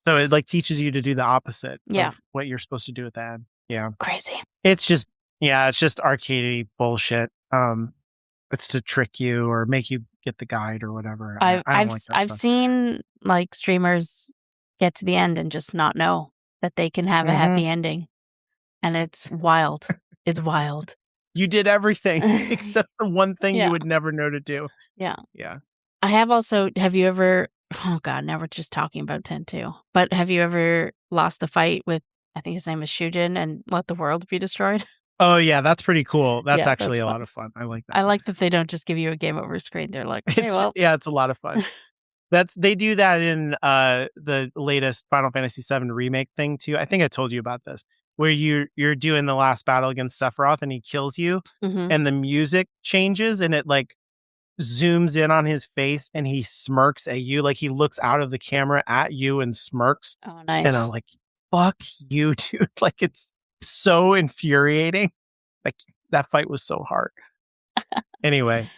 B: so it like teaches you to do the opposite of what you're supposed to do at the end. Yeah,
A: crazy.
B: It's just arcadey bullshit. It's to trick you or make you get the guide or whatever.
A: I've seen like streamers get to the end and just not know that they can have a happy ending, and it's wild. It's wild.
B: You did everything except for one thing you would never know to do.
A: Yeah.
B: Yeah.
A: I have also. Have you ever? Oh God, now we're just talking about 10-2. But have you ever lost the fight with, I think his name is Shujin, and let the world be destroyed?
B: Oh yeah, that's pretty cool. That's actually a lot of fun. I like that.
A: I like that they don't just give you a game over screen. They're like, hey,
B: it's a lot of fun. They do that in the latest Final Fantasy VII remake thing too. I think I told you about this, where you're doing the last battle against Sephiroth and he kills you, and the music changes and it like zooms in on his face and he smirks at you, like he looks out of the camera at you and smirks.
A: Oh, nice.
B: And I'm like, fuck you, dude. Like, it's so infuriating. Like, that fight was so hard. Anyway,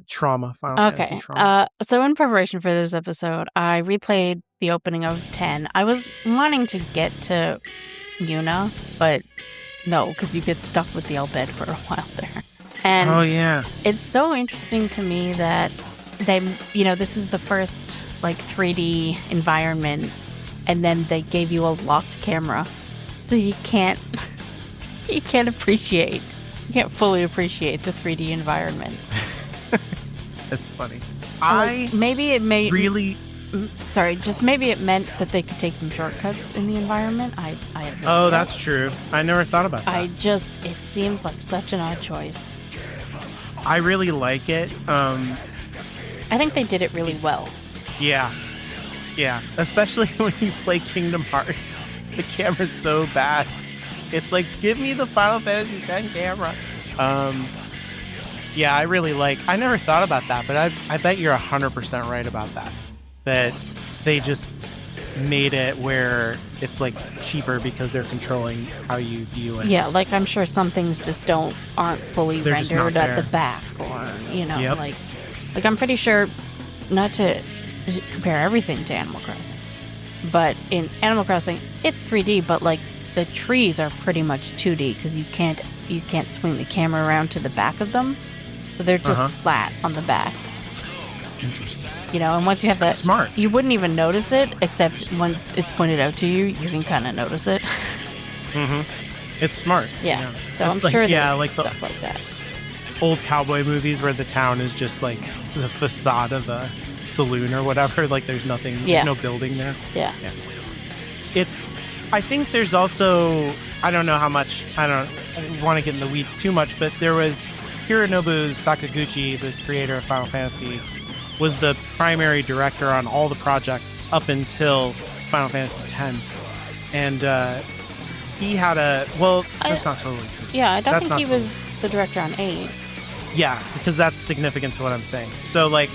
B: trauma. Final Fantasy trauma.
A: So in preparation for this episode, I replayed the opening of 10. I was wanting to get to Yuna, but no, because you get stuck with the Elbed for a while there. And it's so interesting to me that they, this was the first like 3D environments, and then they gave you a locked camera, so you can't fully appreciate the 3D environments.
B: That's funny.
A: Maybe it may
B: really.
A: Maybe it meant that they could take some shortcuts in the environment.
B: That's true. I never thought about that.
A: It seems like such an odd choice.
B: I really like it.
A: I think they did it really well.
B: Yeah. Especially when you play Kingdom Hearts. The camera's so bad. It's like, give me the Final Fantasy X camera. I really like. I never thought about that, but I bet you're 100% right about that. That they just made it where it's like cheaper because they're controlling how you view it.
A: Yeah, like I'm sure some things just aren't fully rendered at the back, or like I'm pretty sure, not to compare everything to Animal Crossing, but in Animal Crossing it's 3D, but like the trees are pretty much 2D because you can't swing the camera around to the back of them, so they're just flat on the back.
B: Interesting.
A: And once you have that,
B: smart.
A: You wouldn't even notice it, except once it's pointed out to you, you can kind of notice it.
B: It's smart.
A: Yeah. So I'm sure there's stuff like that.
B: old cowboy movies where the town is just like the facade of a saloon or whatever. Like there's nothing,
A: Yeah.
B: there's no building there.
A: Yeah.
B: I think there's also, I don't know how much, I don't want to get in the weeds too much, but there was Hironobu Sakaguchi, the creator of Final Fantasy, was the primary director on all the projects up until Final Fantasy X. And he had that's not totally true.
A: Yeah, I don't
B: That's
A: think he
B: not
A: was the director on 8.
B: Yeah, because that's significant to what I'm saying. So, like,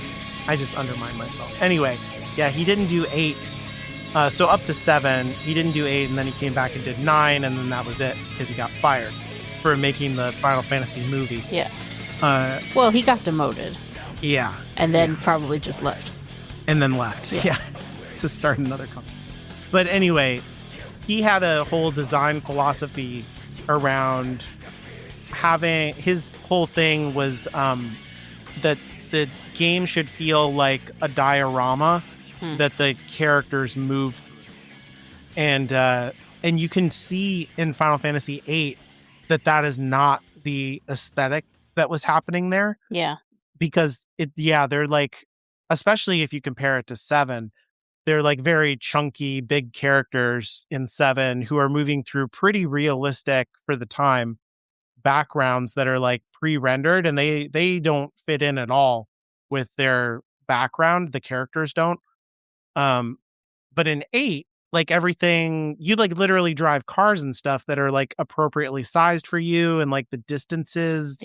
B: I just undermine myself. Anyway, yeah, he didn't do 8. So up to 7, he didn't do 8, and then he came back and did 9, and then that was it, because he got fired for making the Final Fantasy movie.
A: Yeah. Well, he got demoted.
B: Yeah.
A: And then probably just left.
B: And then left, yeah. To start another company. But anyway, he had a whole design philosophy around having, his whole thing was that the game should feel like a diorama that the characters move through. And you can see in Final Fantasy VIII that is not the aesthetic that was happening there.
A: Yeah.
B: Because they're like, especially if you compare it to 7, they're like very chunky, big characters in 7 who are moving through pretty realistic for the time backgrounds that are like pre-rendered, and they don't fit in at all with their background. The characters don't. But in 8, like everything, you like literally drive cars and stuff that are like appropriately sized for you, and like the distances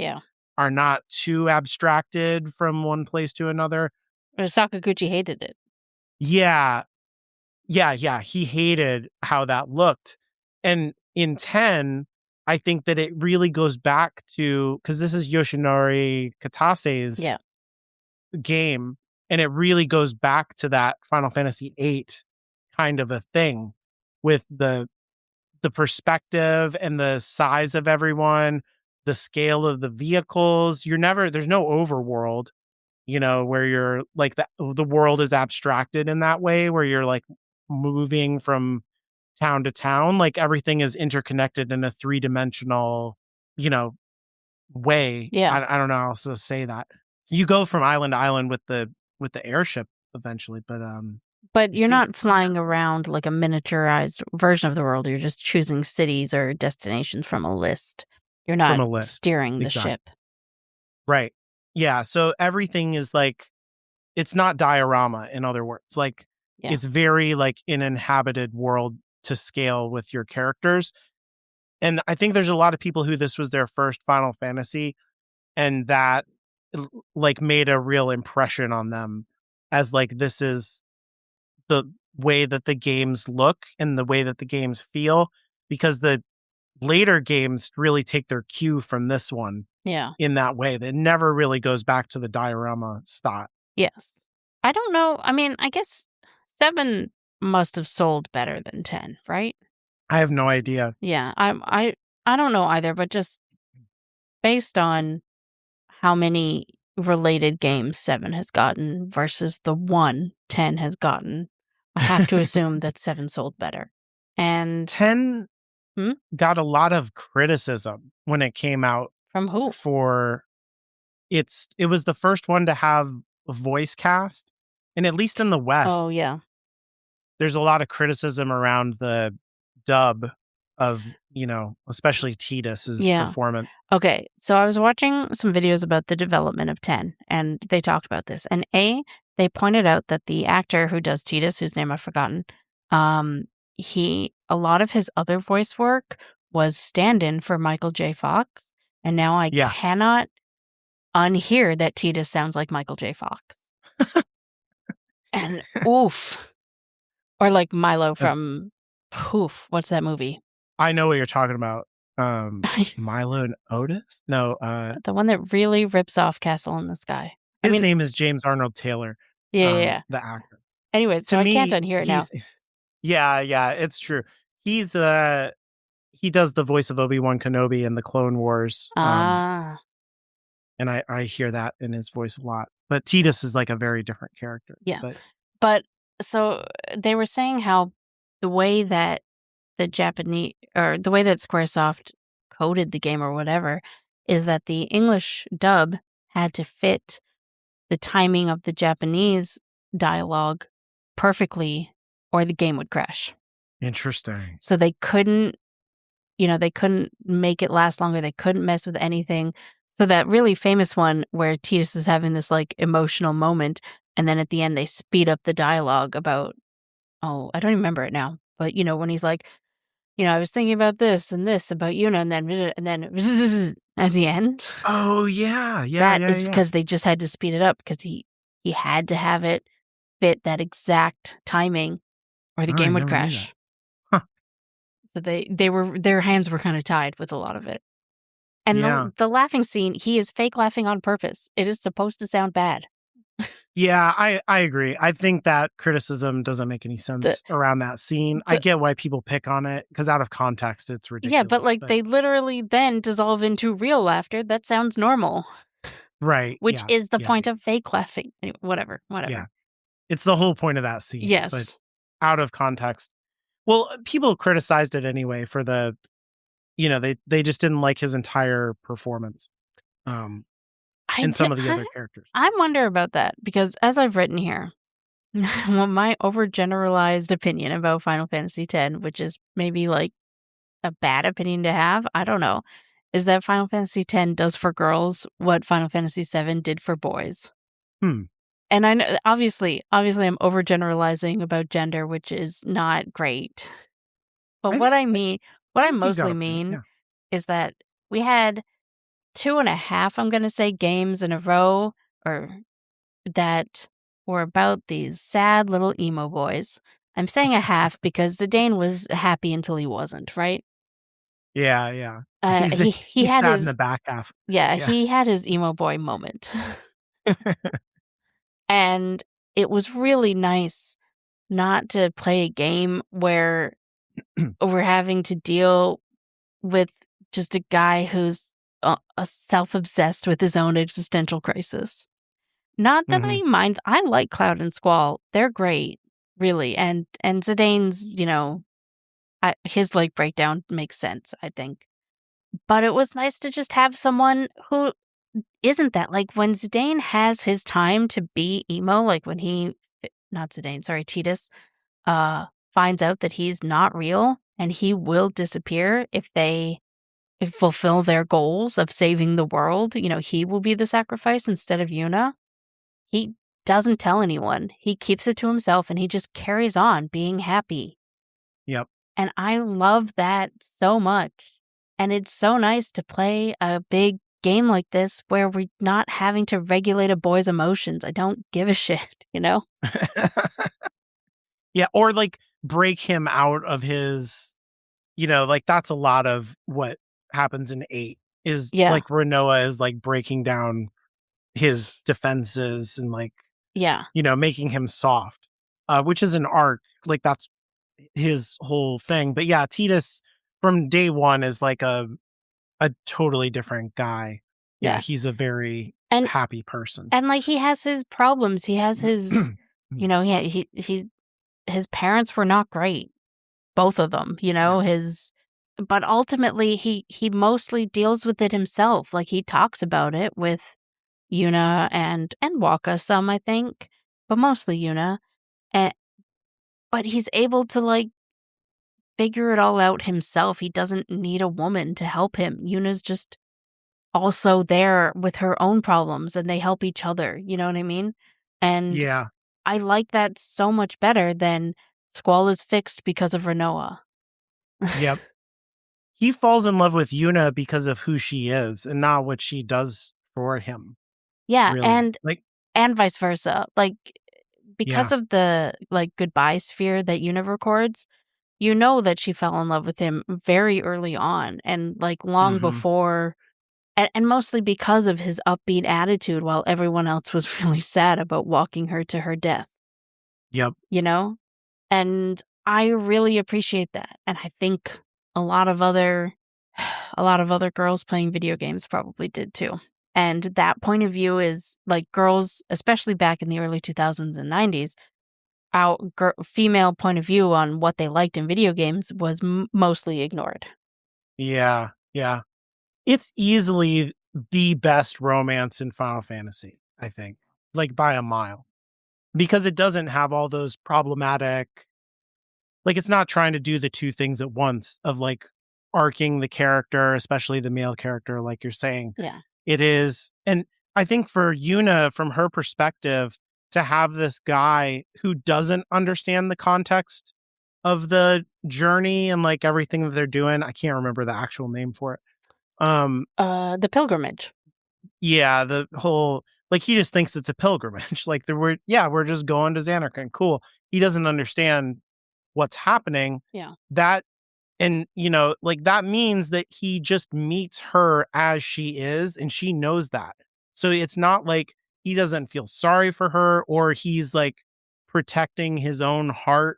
B: are not too abstracted from one place to another.
A: Sakaguchi hated it.
B: Yeah. He hated how that looked. And in 10, I think that it really goes back to, because this is Yoshinori Katase's game, and it really goes back to that Final Fantasy VIII kind of a thing with the perspective and the size of everyone, the scale of the vehicles. There's no overworld, where you're like the world is abstracted in that way, where you're like moving from town to town. Like everything is interconnected in a 3-dimensional, way.
A: Yeah.
B: I don't know how else to say that. You go from island to island with the airship eventually,
A: but you're not flying around like a miniaturized version of the world. You're just choosing cities or destinations from a list. You're not steering the ship.
B: Right. Yeah. So everything is like, it's not diorama, in other words. Like, it's very like an inhabited world to scale with your characters. And I think there's a lot of people who this was their first Final Fantasy, and that like made a real impression on them as like, this is the way that the games look and the way that the games feel, because the later games really take their cue from this one.
A: Yeah.
B: In that way, that never really goes back to the diorama style.
A: Yes. I don't know. I mean, I guess 7 must have sold better than 10, right?
B: I have no idea.
A: Yeah. I don't know either, but just based on how many related games 7 has gotten versus the one 10 has gotten, I have to assume that 7 sold better. And
B: 10 got a lot of criticism when it came out.
A: From who?
B: It was the first one to have a voice cast, and at least in the West.
A: Oh yeah.
B: There's a lot of criticism around the dub of, especially Tidus's performance.
A: Okay, so I was watching some videos about the development of 10, and they talked about this. And they pointed out that the actor who does Tidus, whose name I've forgotten, a lot of his other voice work was stand-in for Michael J. Fox, and now I cannot unhear that Tidus sounds like Michael J. Fox. And oof. Or like Milo from Poof. What's that movie?
B: I know what you're talking about. Milo and Otis? No.
A: The one that really rips off Castle in the Sky.
B: His name is James Arnold Taylor.
A: Yeah.
B: The actor.
A: Anyways, so I can't unhear it now.
B: Yeah, it's true. He does the voice of Obi-Wan Kenobi in the Clone Wars. And I hear that in his voice a lot. But Tidus is like a very different character.
A: Yeah. But so they were saying how the way that the Japanese, or the way that Squaresoft coded the game or whatever, is that the English dub had to fit the timing of the Japanese dialogue perfectly or the game would crash.
B: Interesting.
A: So they couldn't, they couldn't make it last longer. They couldn't mess with anything. So that really famous one where Tidus is having this like emotional moment, and then at the end they speed up the dialogue about, I don't remember it now, but when he's like, I was thinking about this and this about Yuna, and then at the end.
B: Oh yeah,
A: That is because they just had to speed it up because he had to have it fit that exact timing, or the game would crash.
B: Huh.
A: So their hands were kind of tied with a lot of it. And the laughing scene, he is fake laughing on purpose. It is supposed to sound bad.
B: Yeah, I agree. I think that criticism doesn't make any sense around that scene. I get why people pick on it because out of context, it's ridiculous.
A: Yeah, but they literally then dissolve into real laughter that sounds normal.
B: Right.
A: Which is the point of fake laughing. Anyway, whatever.
B: Yeah. It's the whole point of that scene.
A: Yes.
B: But out of context. Well, people criticized it anyway for the, they just didn't like his entire performance. And some of the other characters.
A: I wonder about that because as I've written here, my overgeneralized opinion about Final Fantasy X, which is maybe like a bad opinion to have, I don't know, is that Final Fantasy X does for girls what Final Fantasy VII did for boys. And I know, obviously I'm overgeneralizing about gender, which is not great. But what I mostly mean is that we had 2.5, I'm going to say, games in a row or that were about these sad little emo boys. I'm saying a half because Zidane was happy until he wasn't, right?
B: Yeah.
A: He had
B: sad
A: his,
B: in the back half.
A: Yeah, he had his emo boy moment. And it was really nice not to play a game where we're having to deal with just a guy who's self-obsessed with his own existential crisis. Not that I mind. I like Cloud and Squall. They're great, really. And Zidane's, his breakdown makes sense, I think. But it was nice to just have someone who isn't that. Like when Zidane has his time to be emo, like when Tidus, finds out that he's not real and he will disappear if they fulfill their goals of saving the world. He will be the sacrifice instead of Yuna. He doesn't tell anyone. He keeps it to himself and he just carries on being happy.
B: Yep.
A: And I love that so much. And it's so nice to play a big game like this where we're not having to regulate a boy's emotions. I don't give a shit,
B: Yeah, or break him out of his, that's a lot of what happens in 8 is Renoa is breaking down his defenses and making him soft, which is an arc. That's his whole thing. But yeah, Tidus from day one is a totally different guy. Yeah, he's a very happy person.
A: And he has his problems. He has his, his parents were not great. Both of them, but ultimately he mostly deals with it himself. He talks about it with Yuna and Waka some, I think, but mostly Yuna. But he's able to figure it all out himself. He doesn't need a woman to help him. Yuna's just also there with her own problems and they help each other. You know what I mean? And I like that so much better than Squall is fixed because of Renoa.
B: Yep. He falls in love with Yuna because of who she is and not what she does for him.
A: Yeah, really. And vice versa. Because of the goodbye sphere that Yuna records, that she fell in love with him very early on and long before, and mostly because of his upbeat attitude while everyone else was really sad about walking her to her death.
B: Yep.
A: And I really appreciate that. And I think a lot of other girls playing video games probably did too. And that point of view is girls, especially back in the early 2000s and 90s, our female point of view on what they liked in video games was mostly ignored.
B: Yeah. It's easily the best romance in Final Fantasy, I think, like by a mile, because it doesn't have all those problematic, like it's not trying to do the two things at once of like arcing the character, especially the male character, like you're saying.
A: Yeah.
B: It is, and I think for Yuna, from her perspective, to have this guy who doesn't understand the context of the journey and like everything that they're doing, I can't remember the actual name for it.
A: The pilgrimage.
B: Yeah, the whole, like he just thinks it's a pilgrimage. Like we're just going to Xanarkand. Cool. He doesn't understand what's happening.
A: Yeah.
B: That, and like that means that he just meets her as she is, and she knows that. So it's not like he doesn't feel sorry for her, or he's like protecting his own heart,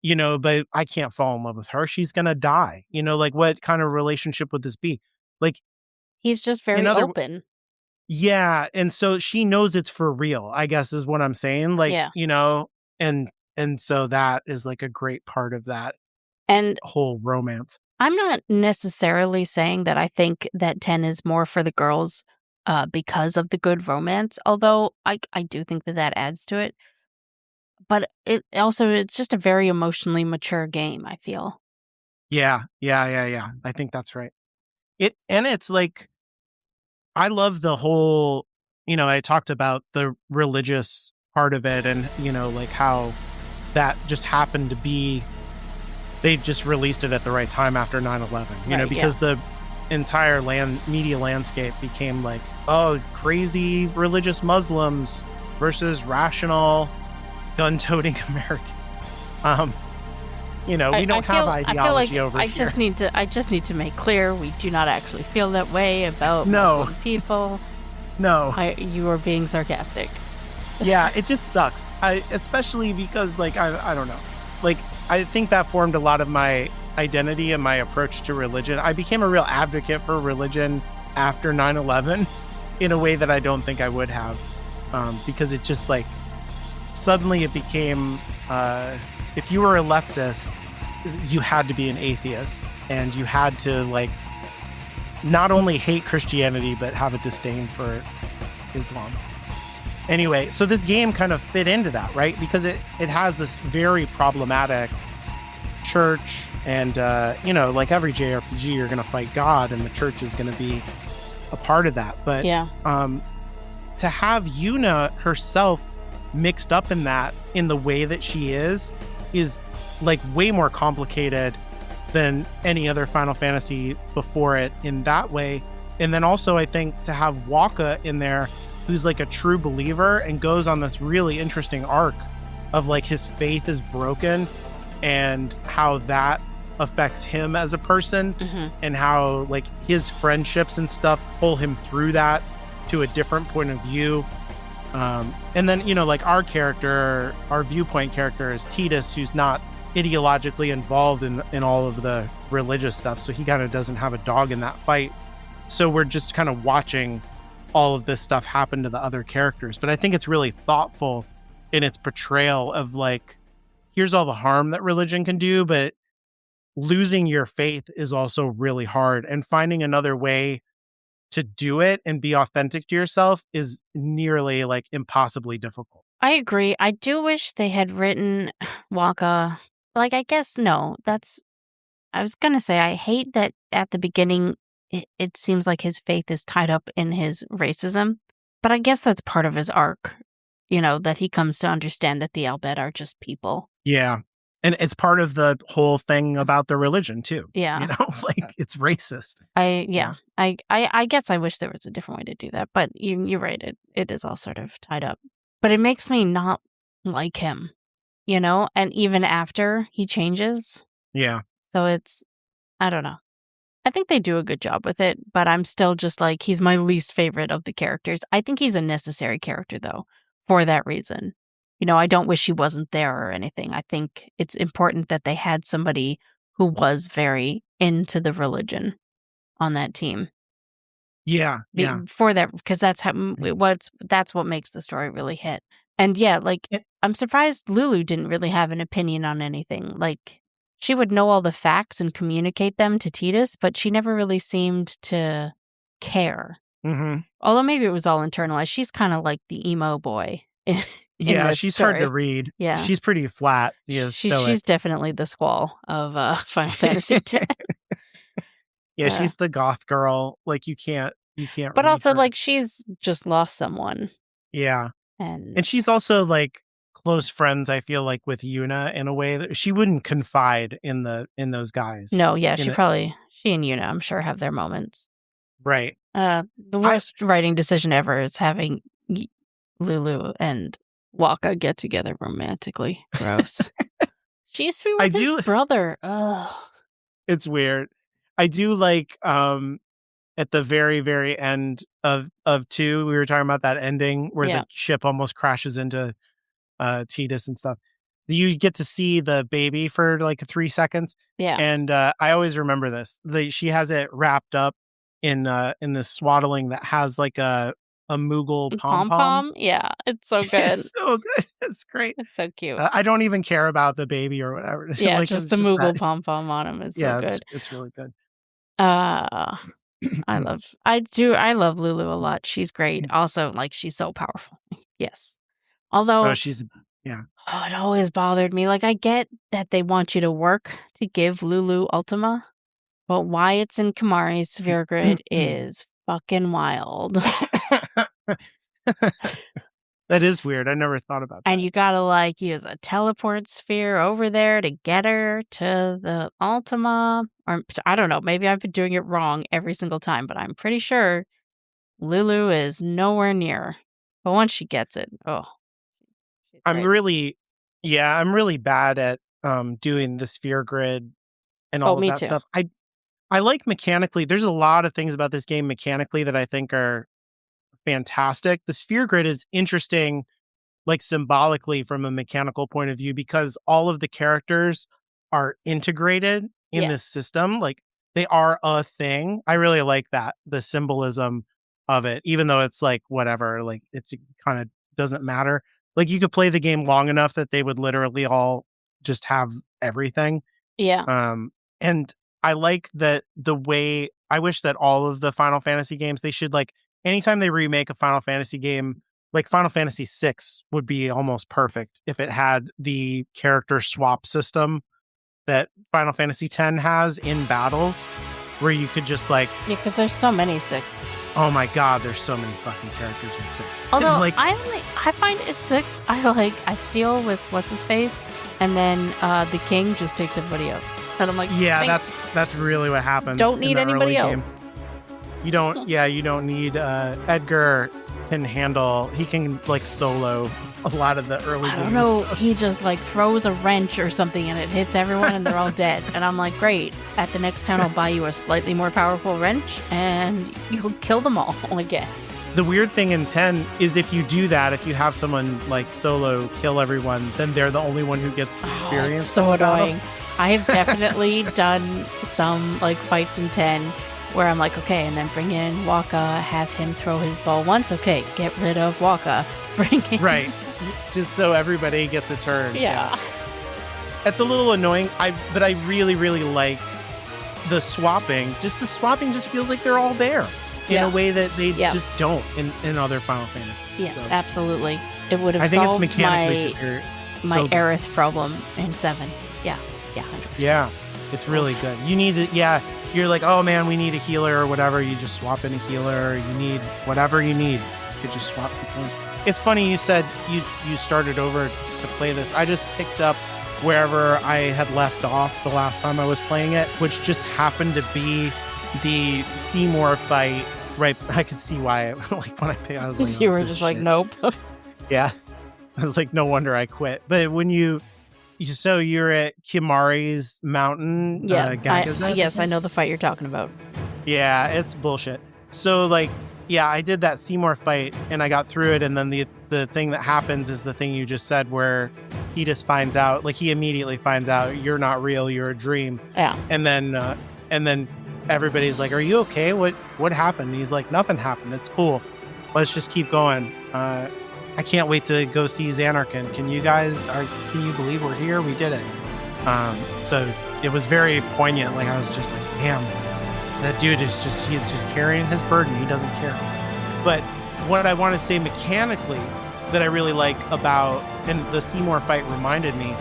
B: but I can't fall in love with her. She's gonna die. Like what kind of relationship would this be? Like
A: He's just
B: in
A: very
B: other
A: open.
B: Yeah, and so she knows it's for real, I guess is what I'm saying. Like,
A: Yeah.
B: and so that is like a great part of that
A: And
B: whole romance.
A: I'm not necessarily saying that I think that 10 is more for the girls because of the good romance, although I do think that adds to it. But it's just a very emotionally mature game, I feel.
B: Yeah. I think that's right. It's like, I love the whole, I talked about the religious part of it, and, like how that just happened to be, they just released it at the right time after 9/11,
A: Right,
B: because the entire media landscape became like, oh, crazy religious Muslims versus rational gun-toting Americans. We don't have ideology over here.
A: I just need to make clear we do not actually feel that way about
B: No.
A: Muslim people.
B: No.
A: You are being sarcastic.
B: Yeah, it just sucks. Especially because, like, I don't know. Like, I think that formed a lot of my identity and my approach to religion. I became a real advocate for religion after 9/11 in a way that I don't think I would have, because it just, like, suddenly it became, if you were a leftist, you had to be an atheist, and you had to, like, not only hate Christianity, but have a disdain for Islam. Anyway, so this game kind of fit into that, right? Because it has this very problematic church, and, like every JRPG, you're going to fight God, and the church is going to be a part of that. But
A: Yeah.
B: To have Yuna herself mixed up in that in the way that she is like way more complicated than any other Final Fantasy before it in that way. And then also I think to have Waka in there, who's like a true believer and goes on this really interesting arc of like his faith is broken and how that affects him as a person, and how like his friendships and stuff pull him through that to a different point of view. And then, like our viewpoint character is Tidus, who's not ideologically involved in all of the religious stuff. So he kind of doesn't have a dog in that fight. So we're just kind of watching all of this stuff happen to the other characters. But I think it's really thoughtful in its portrayal of like, here's all the harm that religion can do, but losing your faith is also really hard, and finding another way to do it and be authentic to yourself is nearly like impossibly difficult.
A: I agree. I do wish they had written Waka. Like, I guess, no, I was going to say, I hate that at the beginning, it seems like his faith is tied up in his racism. But I guess that's part of his arc, that he comes to understand that the Albed are just people.
B: Yeah. And it's part of the whole thing about the religion too.
A: Yeah.
B: Like it's racist.
A: I guess I wish there was a different way to do that, but you're right. It is all sort of tied up, but it makes me not like him, and even after he changes.
B: Yeah.
A: So I don't know. I think they do a good job with it, but I'm still just like, he's my least favorite of the characters. I think he's a necessary character though, for that reason. I don't wish he wasn't there or anything. I think it's important that they had somebody who was very into the religion on that team.
B: Yeah.
A: For that, because that's what makes the story really hit. And yeah, like I'm surprised Lulu didn't really have an opinion on anything. Like she would know all the facts and communicate them to Tidus, but she never really seemed to care.
B: Mm-hmm.
A: Although maybe it was all internalized. She's kind of like the emo boy in
B: Yeah,
A: this
B: she's
A: story.
B: hard to read.
A: Yeah.
B: She's pretty flat. Stoic.
A: She's definitely the Squall of Final Fantasy X.
B: Yeah, she's the goth girl. Like you can't
A: But
B: read
A: also,
B: her.
A: like, she's just lost someone.
B: Yeah.
A: And
B: she's also like close friends, I feel like, with Yuna in a way that she wouldn't confide in those guys.
A: no, yeah, she and Yuna, I'm sure, have their moments.
B: Right.
A: The worst writing decision ever is having Lulu and Waka get together romantically. Gross. She used to be with his brother. Ugh.
B: It's weird. I do like at the very, very end of 2, we were talking about that ending where the ship almost crashes into Tidus and stuff. You get to see the baby for like 3 seconds.
A: Yeah.
B: And I always remember this. She has it wrapped up in this swaddling that has like a Moogle pom-pom.
A: Yeah, it's so good.
B: It's so good. It's great.
A: It's so cute.
B: I don't even care about the baby or whatever.
A: Yeah,
B: like,
A: just the Moogle pom-pom on him is so good.
B: It's really good.
A: I love Lulu a lot. She's great. Also, like, she's so powerful. Yes. Although it always bothered me. Like, I get that they want you to work to give Lulu Ultima, but why it's in Kimahri's sphere grid is fucking wild.
B: That is weird. I never thought about that.
A: And you gotta, like, use a teleport sphere over there to get her to the Ultima. Or, I don't know, maybe I've been doing it wrong every single time, but I'm pretty sure Lulu is nowhere near. But once she gets it,
B: I'm really bad at doing the sphere grid and all of that stuff. I like mechanically, there's a lot of things about this game mechanically that I think are fantastic. The sphere grid is interesting, like symbolically from a mechanical point of view, because all of the characters are integrated in this system. Like they are a thing. I really like that, the symbolism of it, even though it's like whatever, like it kind of doesn't matter. Like you could play the game long enough that they would literally all just have everything.
A: Yeah.
B: And I like that the way, I wish that all of the Final Fantasy games, they should, like, anytime they remake a Final Fantasy game, like Final Fantasy VI would be almost perfect if it had the character swap system that Final Fantasy X has in battles, where you could just like...
A: Yeah, because there's so many 6.
B: Oh my god, there's so many fucking characters in 6.
A: Although,
B: like,
A: I find it 6, I steal with what's-his-face, and then the king just takes everybody out. And I'm like,
B: yeah, that's really what happens.
A: Don't need anybody else.
B: You don't, you don't need Edgar he can like solo a lot of the early games.
A: I don't know, he just like throws a wrench or something and it hits everyone and they're all dead. And I'm like, great, at the next town I'll buy you a slightly more powerful wrench and you'll kill them all again.
B: The weird thing in 10 is if you do that, if you have someone like solo kill everyone, then they're the only one who gets experience.
A: It's so annoying. I have definitely done some like fights in 10 where I'm like, okay, and then bring in Waka, have him throw his ball once. Okay, get rid of Waka. Bring in...
B: Right. Just so everybody gets a turn.
A: Yeah.
B: It's a little annoying, but I really, really like the swapping. Just the swapping just feels like they're all there in a way that they just don't in other Final Fantasies.
A: Yes, so. Absolutely. It would have
B: I think
A: solved
B: it's mechanically
A: my Aerith problem in 7. Yeah, 100%.
B: Yeah, it's really good. You need it, you're like, oh man, we need a healer or whatever. You just swap in a healer. You need whatever you need. You could just swap people in. It's funny you said you started over to play this. I just picked up wherever I had left off the last time I was playing it, which just happened to be the Seymour fight. Right, I could see why. Like when I was like,
A: you were just like, nope.
B: Yeah, I was like, no wonder I quit. But when you're at Kimahri's mountain.
A: Yes, I know the fight you're talking about.
B: Yeah, it's bullshit. So like, I did that Seymour fight and I got through it, and then the thing that happens is the thing you just said, where he just finds out, like he immediately finds out you're not real, you're a dream.
A: Yeah.
B: And then everybody's like, are you okay? What happened? And he's like, nothing happened. It's cool. Let's just keep going. I can't wait to go see Xanarkand. Can you believe we're here? We did it. So it was very poignant. Like I was just like, damn, That dude is he's just carrying his burden. He doesn't care. But what I want to say mechanically that I really like about, and the Seymour fight reminded me,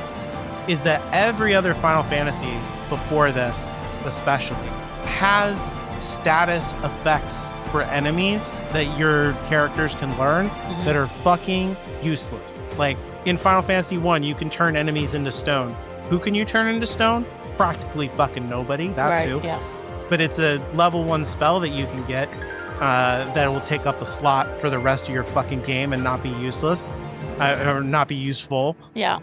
B: is that every other Final Fantasy before this, especially, has status effects for enemies that your characters can learn that are fucking useless. Like in Final Fantasy 1, you can turn enemies into stone. Who can you turn into stone? Practically fucking nobody. That's who.
A: Yeah.
B: But it's a level 1 spell that you can get that will take up a slot for the rest of your fucking game and not be useless or not be useful.
A: Yeah.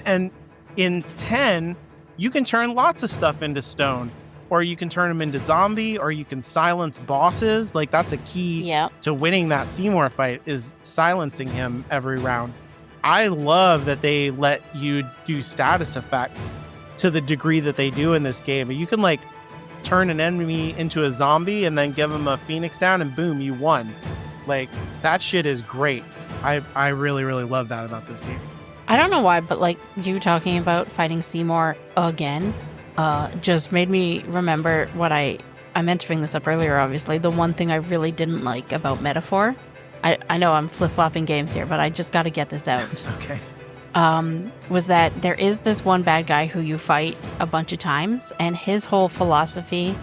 B: And in 10, you can turn lots of stuff into stone, or you can turn them into zombie, or you can silence bosses. Like that's a key to winning that Seymour fight, is silencing him every round. I love that they let you do status effects to the degree that they do in this game. You can like turn an enemy into a zombie and then give them a phoenix down and boom, you won. Like that shit is great. I really, really love that about this game.
A: I don't know why, but like you talking about fighting Seymour again just made me remember what I meant to bring this up earlier, obviously. The one thing I really didn't like about Metaphor, I know I'm flip-flopping games here, but I just got to get this out.
B: It's okay.
A: Was that there is this one bad guy who you fight a bunch of times, and his whole philosophy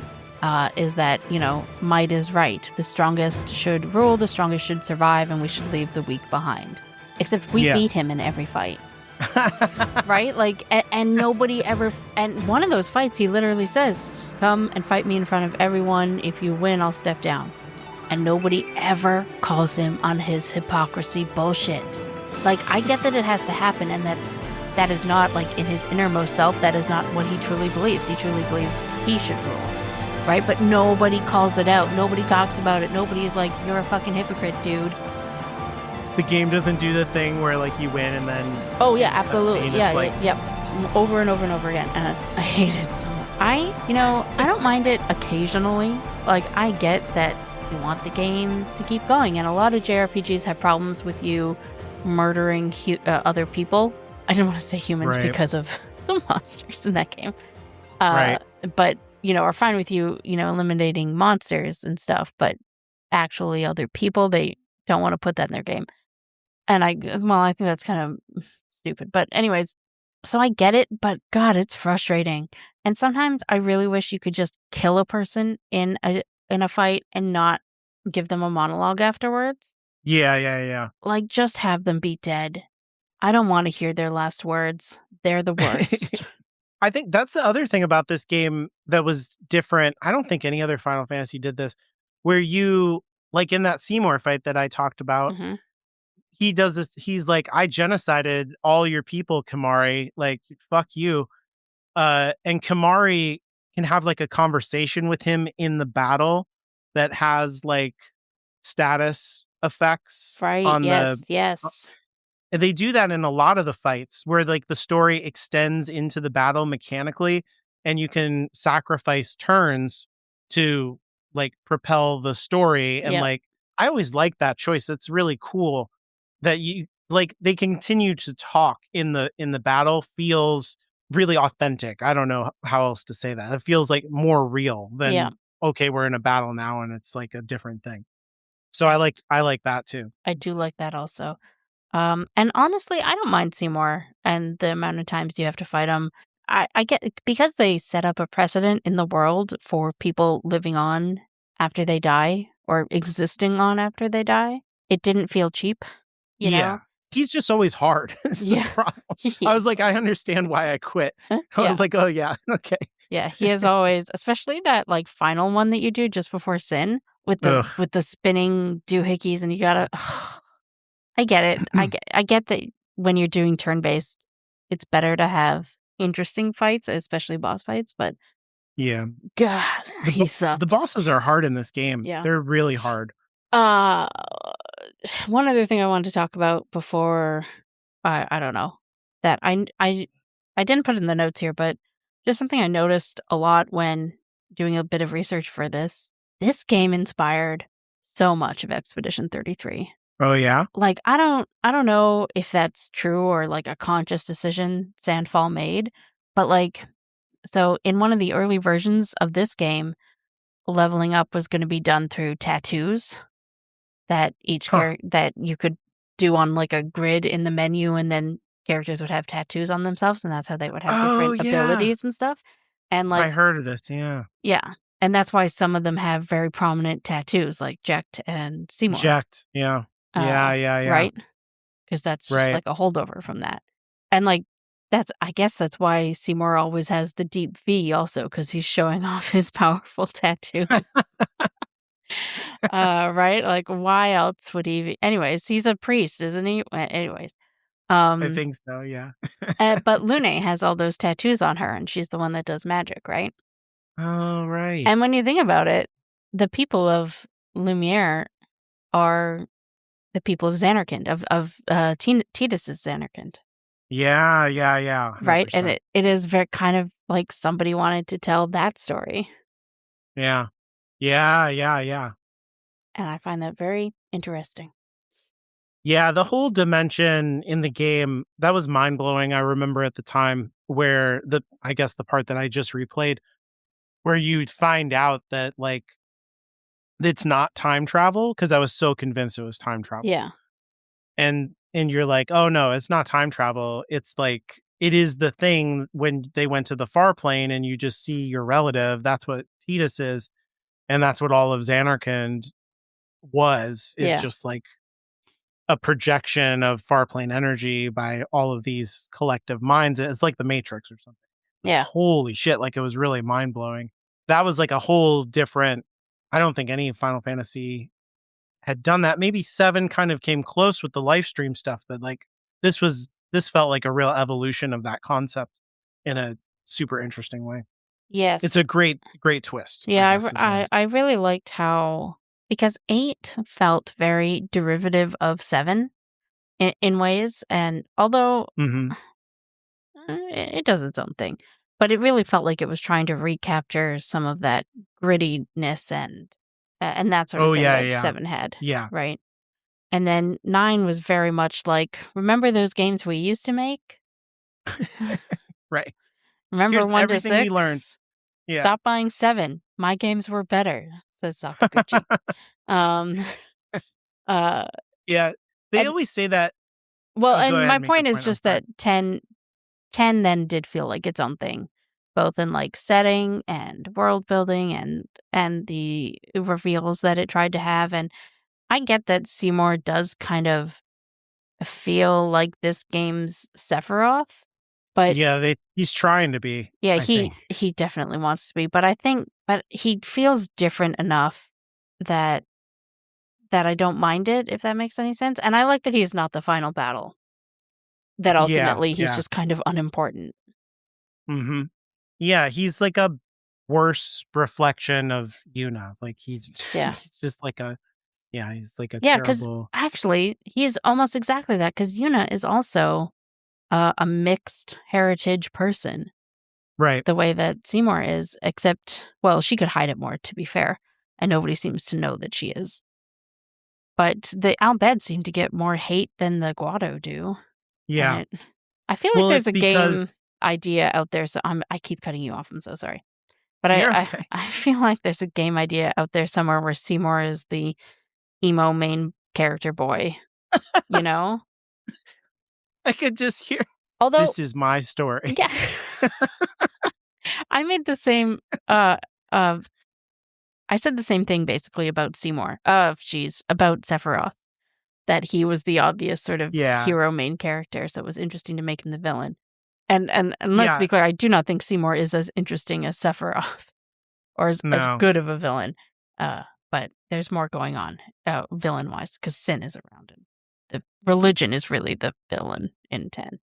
A: is that, you know, might is right. The strongest should rule, the strongest should survive, and we should leave the weak behind. Except we beat him in every fight. Right? Like, and nobody ever, and one of those fights, he literally says, come and fight me in front of everyone. If you win, I'll step down. And nobody ever calls him on his hypocrisy bullshit. Like, I get that it has to happen, and that is not, like, in his innermost self, that is not what he truly believes. He truly believes he should rule. Right? But nobody calls it out. Nobody talks about it. Nobody's like, you're a fucking hypocrite, dude.
B: The game doesn't do the thing where, like, you win and then...
A: Oh, yeah, absolutely. Yeah,
B: like...
A: yep. Over and over and over again. And I hate it so much. I don't mind it occasionally. Like, I get that you want the game to keep going. And a lot of JRPGs have problems with you murdering other people. I didn't want to say humans because of the monsters in that game. But, you know, are fine with you, you know, eliminating monsters and stuff. But actually other people, they don't want to put that in their game. And I think that's kind of stupid. But anyways, so I get it, but God, it's frustrating. And sometimes I really wish you could just kill a person in a fight and not give them a monologue afterwards.
B: Yeah.
A: Like, just have them be dead. I don't want to hear their last words. They're the worst.
B: I think that's the other thing about this game that was different. I don't think any other Final Fantasy did this, where you, like in that Seymour fight that I talked about, he does this. He's like, I genocided all your people, Kamari. Like, fuck you. And Kamari can have like a conversation with him in the battle that has like status effects.
A: Right. Yes.
B: And they do that in a lot of the fights where like the story extends into the battle mechanically, and you can sacrifice turns to like propel the story. And like, I always like that choice. It's really cool that you like they continue to talk in the battle. Feels really authentic. I don't know how else to say that. It feels like more real than okay, we're in a battle now and it's like a different thing. So I like that too.
A: I do like that also. And honestly, I don't mind Seymour and the amount of times you have to fight him. I get, because they set up a precedent in the world for people living on after they die or existing on after they die. It didn't feel cheap, you know?
B: He's just always hard. Is the problem. I was like, I understand why I quit. I was like, oh yeah, okay.
A: Yeah, he is always, especially that like final one that you do just before Sin with the spinning doohickeys, and you gotta. I get it. I get that when you're doing turn-based, it's better to have interesting fights, especially boss fights, but
B: yeah.
A: God, he sucks.
B: The bosses are hard in this game. Yeah. They're really hard.
A: One other thing I wanted to talk about before, I don't know, that I didn't put in the notes here, but just something I noticed a lot when doing a bit of research for this. This game inspired so much of Expedition 33.
B: Oh yeah?
A: Like, I don't know if that's true or like a conscious decision Sandfall made, but like So in one of the early versions of this game, leveling up was going to be done through tattoos that that you could do on like a grid in the menu, and then characters would have tattoos on themselves, and that's how they would have
B: Oh,
A: different
B: yeah.
A: abilities and stuff. And
B: I
A: like,
B: heard of this, yeah.
A: yeah. And that's why some of them have very prominent tattoos, like Jecht and Seymour.
B: Jecht, yeah. Yeah.
A: Right? Because that's just
B: Right.
A: like a holdover from that. And like, I guess that's why Seymour always has the deep V also, because he's showing off his powerful tattoo. Right? Like, why else would he be? Anyways, he's a priest, isn't he? Anyways.
B: I think so, yeah.
A: But Lune has all those tattoos on her, and she's the one that does magic, right?
B: Oh, right.
A: And when you think about it, the people of Lumiere are the people of Xanarkand, of Titus's Xanarkand.
B: Yeah.
A: Right? And
B: 100%.
A: it is very kind of like somebody wanted to tell that story.
B: Yeah.
A: And I find that very interesting.
B: Yeah, the whole dimension in the game, that was mind-blowing. I remember at the time where I guess the part that I just replayed, where you'd find out that, like, it's not time travel, because I was so convinced it was time travel.
A: Yeah.
B: And you're like, "Oh, no, it's not time travel. It's like it is the thing when they went to the far plane and you just see your relative. That's what Titus is, and that's what all of Xanarkand is
A: Yeah.
B: just like a projection of far plane energy by all of these collective minds. It's like the Matrix or something.
A: Yeah.
B: Holy shit, like, it was really mind-blowing. That was like a whole different I don't think any Final Fantasy had done that. Maybe 7 kind of came close with the live stream stuff, but, like, this felt like a real evolution of that concept in a super interesting way.
A: Yes.
B: It's a great twist, I
A: Yeah,
B: guess, is what I'm
A: I really liked how, because 8 felt very derivative of 7 in ways, and although
B: Mhm.
A: it does its own thing, but it really felt like it was trying to recapture some of that grittiness and that sort of
B: Oh,
A: thing
B: yeah,
A: that
B: yeah.
A: 7 had,
B: Yeah.
A: right? And then 9 was very much like, remember those games we used to make?
B: Right.
A: Remember
B: Here's
A: 1 to
B: everything we learned.
A: 6?
B: Yeah.
A: Stop buying 7. My games were better, says Sakaguchi. um, uh,
B: Yeah. They
A: and
B: always say that.
A: well,
B: Oh, go
A: and
B: ahead
A: my
B: and make your
A: point is
B: point, I'm
A: just
B: sorry.
A: that 10 then did feel like its own thing, both in like setting and world building and the reveals that it tried to have. And I get that Seymour does kind of feel like this game's Sephiroth, but
B: Yeah, he's trying to be,
A: yeah,
B: I think.
A: he definitely wants to be. But I think, but he feels different enough that I don't mind it, if that makes any sense. And I like that he's not the final battle. That ultimately he's
B: Yeah.
A: just kind of unimportant.
B: Mhm. Yeah, he's like a worse reflection of Yuna. Like, he's
A: Yeah.
B: he's just like he's like a
A: Yeah, because
B: terrible.
A: actually, he is almost exactly that, because Yuna is also a mixed heritage person,
B: Right.
A: the way that Seymour is, except, well, she could hide it more, to be fair, and nobody seems to know that she is. But the Al Bhed seem to get more hate than the Guado do.
B: Yeah.
A: And I feel like
B: Well,
A: there's
B: it's
A: a
B: because
A: game idea out there, so I keep cutting you off, I'm so sorry. But
B: you're okay.
A: I feel like there's a game idea out there somewhere where Seymour is the emo main character boy, you know?
B: I could just hear,
A: Although,
B: "This is my story."
A: yeah, I made the same, uh, uh, I said the same thing basically about Seymour, about Sephiroth, that he was the obvious sort of
B: Yeah.
A: hero main character, so it was interesting to make him the villain. And let's
B: Yeah.
A: be clear, I do not think Seymour is as interesting as Sephiroth or as
B: No.
A: good of a villain, but there's more going on, villain-wise, because Sin is around him. The religion is really the villain in 10.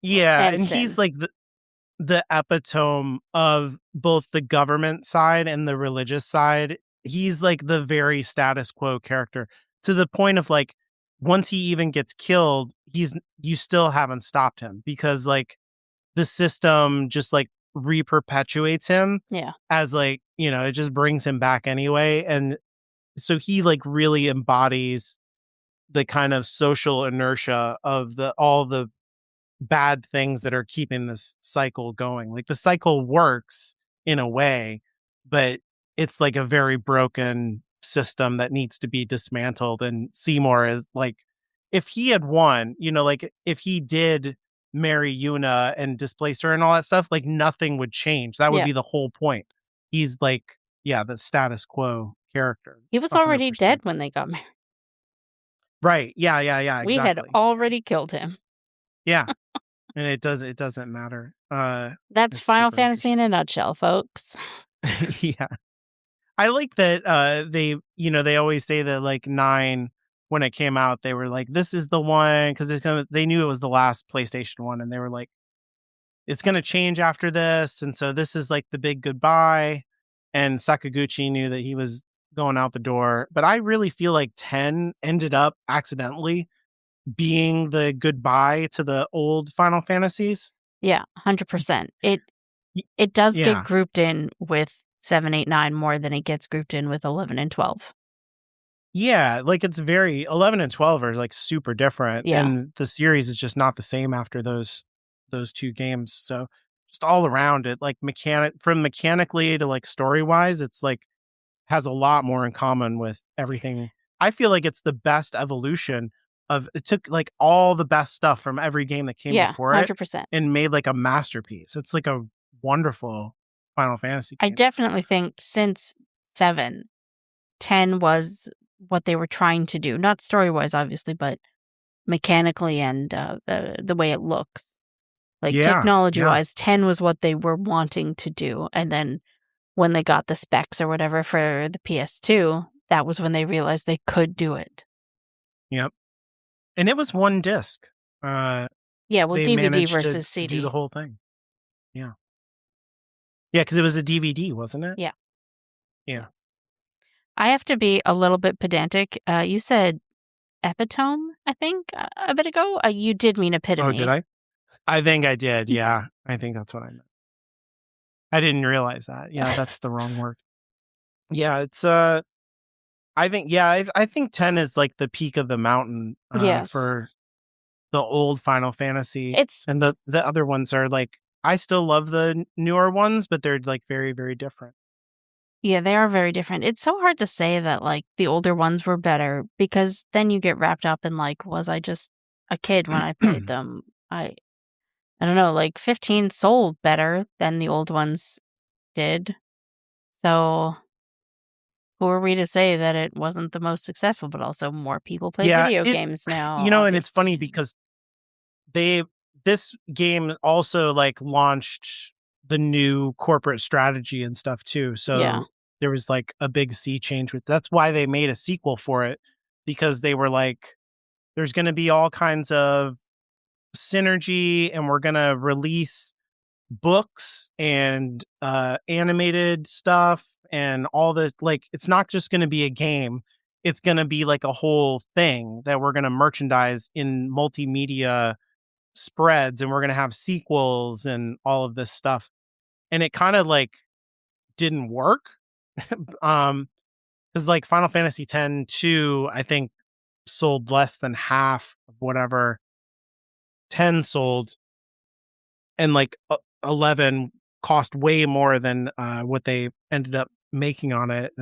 B: Yeah,
A: And
B: and
A: Sin.
B: he's like the epitome of both the government side and the religious side. He's like the very status quo character, to the point of, like, once he even gets killed, you still haven't stopped him, because, like, the system just, like, re-perpetuates him
A: Yeah.
B: as, like, it just brings him back anyway. And so he, like, really embodies the kind of social inertia of all the bad things that are keeping this cycle going. Like the cycle works in a way, but it's like a very broken system that needs to be dismantled. And Seymour is like, if he had won, like if he did marry Yuna and displace her and all that stuff, like nothing would change. That would
A: Yeah.
B: be the whole point. He's like, the status quo character.
A: He was already
B: 100%.
A: dead when they got married.
B: Right. Yeah. Exactly.
A: We had already killed him.
B: Yeah. And it doesn't matter.
A: That's
B: it's
A: Final
B: super
A: Fantasy in a nutshell, folks.
B: Yeah. I like that they always say that like 9 when it came out, they were like, this is the one, because they knew it was the last PlayStation one, and they were like, it's gonna change after this, and so this is like the big goodbye. And Sakaguchi knew that he was going out the door. But I really feel like 10 ended up accidentally being the goodbye to the old Final Fantasies.
A: Yeah, 100%. It does
B: Yeah.
A: get grouped in with 7, 8, 9 more than it gets grouped in with 11 and 12.
B: Yeah, like it's 11 and 12 are like super different.
A: Yeah.
B: And the series is just not the same after those two games. So just all around it, like mechanically to like story wise, it's like has a lot more in common with everything. I feel like it's the best evolution of it. Took like all the best stuff from every game that came before
A: 100%.
B: it and made like a masterpiece. It's like a wonderful Final Fantasy game.
A: I definitely think since 7, 10 was what they were trying to do. Not story-wise, obviously, but mechanically and the way it looks. Like technology-wise, 10 was what they were wanting to do. And then when they got the specs or whatever for the PS2, that was when they realized they could do it.
B: Yep. And it was one disc.
A: Yeah, well,
B: they
A: DVD versus
B: to
A: CD.
B: do the whole thing. Yeah. Yeah, because it was a DVD, wasn't it?
A: Yeah.
B: Yeah.
A: I have to be a little bit pedantic. You said epitome, I think, a bit ago. You did mean epitome.
B: Oh, did I? I think I did. Yeah. I think that's what I meant. I didn't realize that. Yeah, that's the wrong word. Yeah, it's I think I think 10 is like the peak of the mountain for the old Final Fantasy. And the other ones are like, I still love the newer ones, but they're like very, very different.
A: Yeah, they are very different. It's so hard to say that like the older ones were better, because then you get wrapped up in like, was I just a kid when I played them? I don't know, like 15 sold better than the old ones did. So who are we to say that it wasn't the most successful, but also more people play video games now?
B: And it's funny because this game also like launched the new corporate strategy and stuff too. So there was like a big sea change that's why they made a sequel for it, because they were like, there's going to be all kinds of synergy, and we're going to release books and animated stuff and all this. Like, it's not just going to be a game. It's going to be like a whole thing that we're going to merchandise in multimedia spreads, and we're going to have sequels and all of this stuff. And it kind of like didn't work. Because like Final Fantasy X-2, I think sold less than half of whatever 10 sold, and like 11 cost way more than what they ended up making on it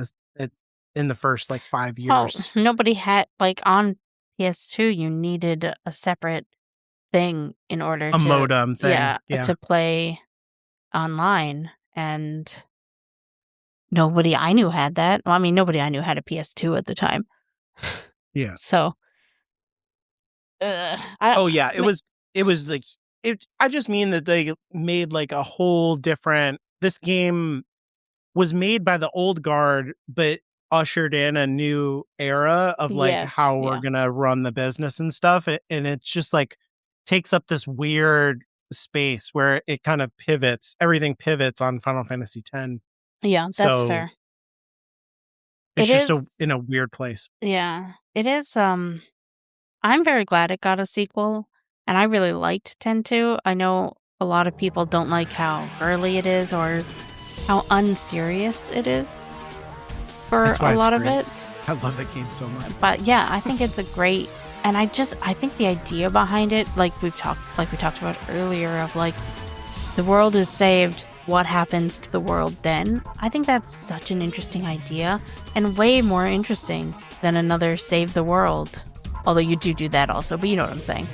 B: in the first like 5 years.
A: Oh, nobody had like on PS2. You needed a separate thing in order to
B: modem thing,
A: to play online, and nobody I knew had that. Well, I mean, nobody I knew had a PS2 at the time.
B: Yeah.
A: So,
B: it was like it. I just mean that they made like a whole different. This game was made by the old guard, but ushered in a new era of like how we're gonna run the business and stuff. And it's just like takes up this weird space where it kind of pivots. Everything pivots on Final Fantasy X.
A: Yeah, that's fair.
B: It's in a weird place.
A: Yeah, it is. I'm very glad it got a sequel, and I really liked 10-2. I know a lot of people don't like how girly it is or how unserious it is for a lot of it.
B: I love that game so much.
A: But yeah, I think it's a great And I think the idea behind it, like we talked about earlier, of like the world is saved, what happens to the world then? I think that's such an interesting idea, and way more interesting than another save the world. Although you do that also, but you know what I'm saying.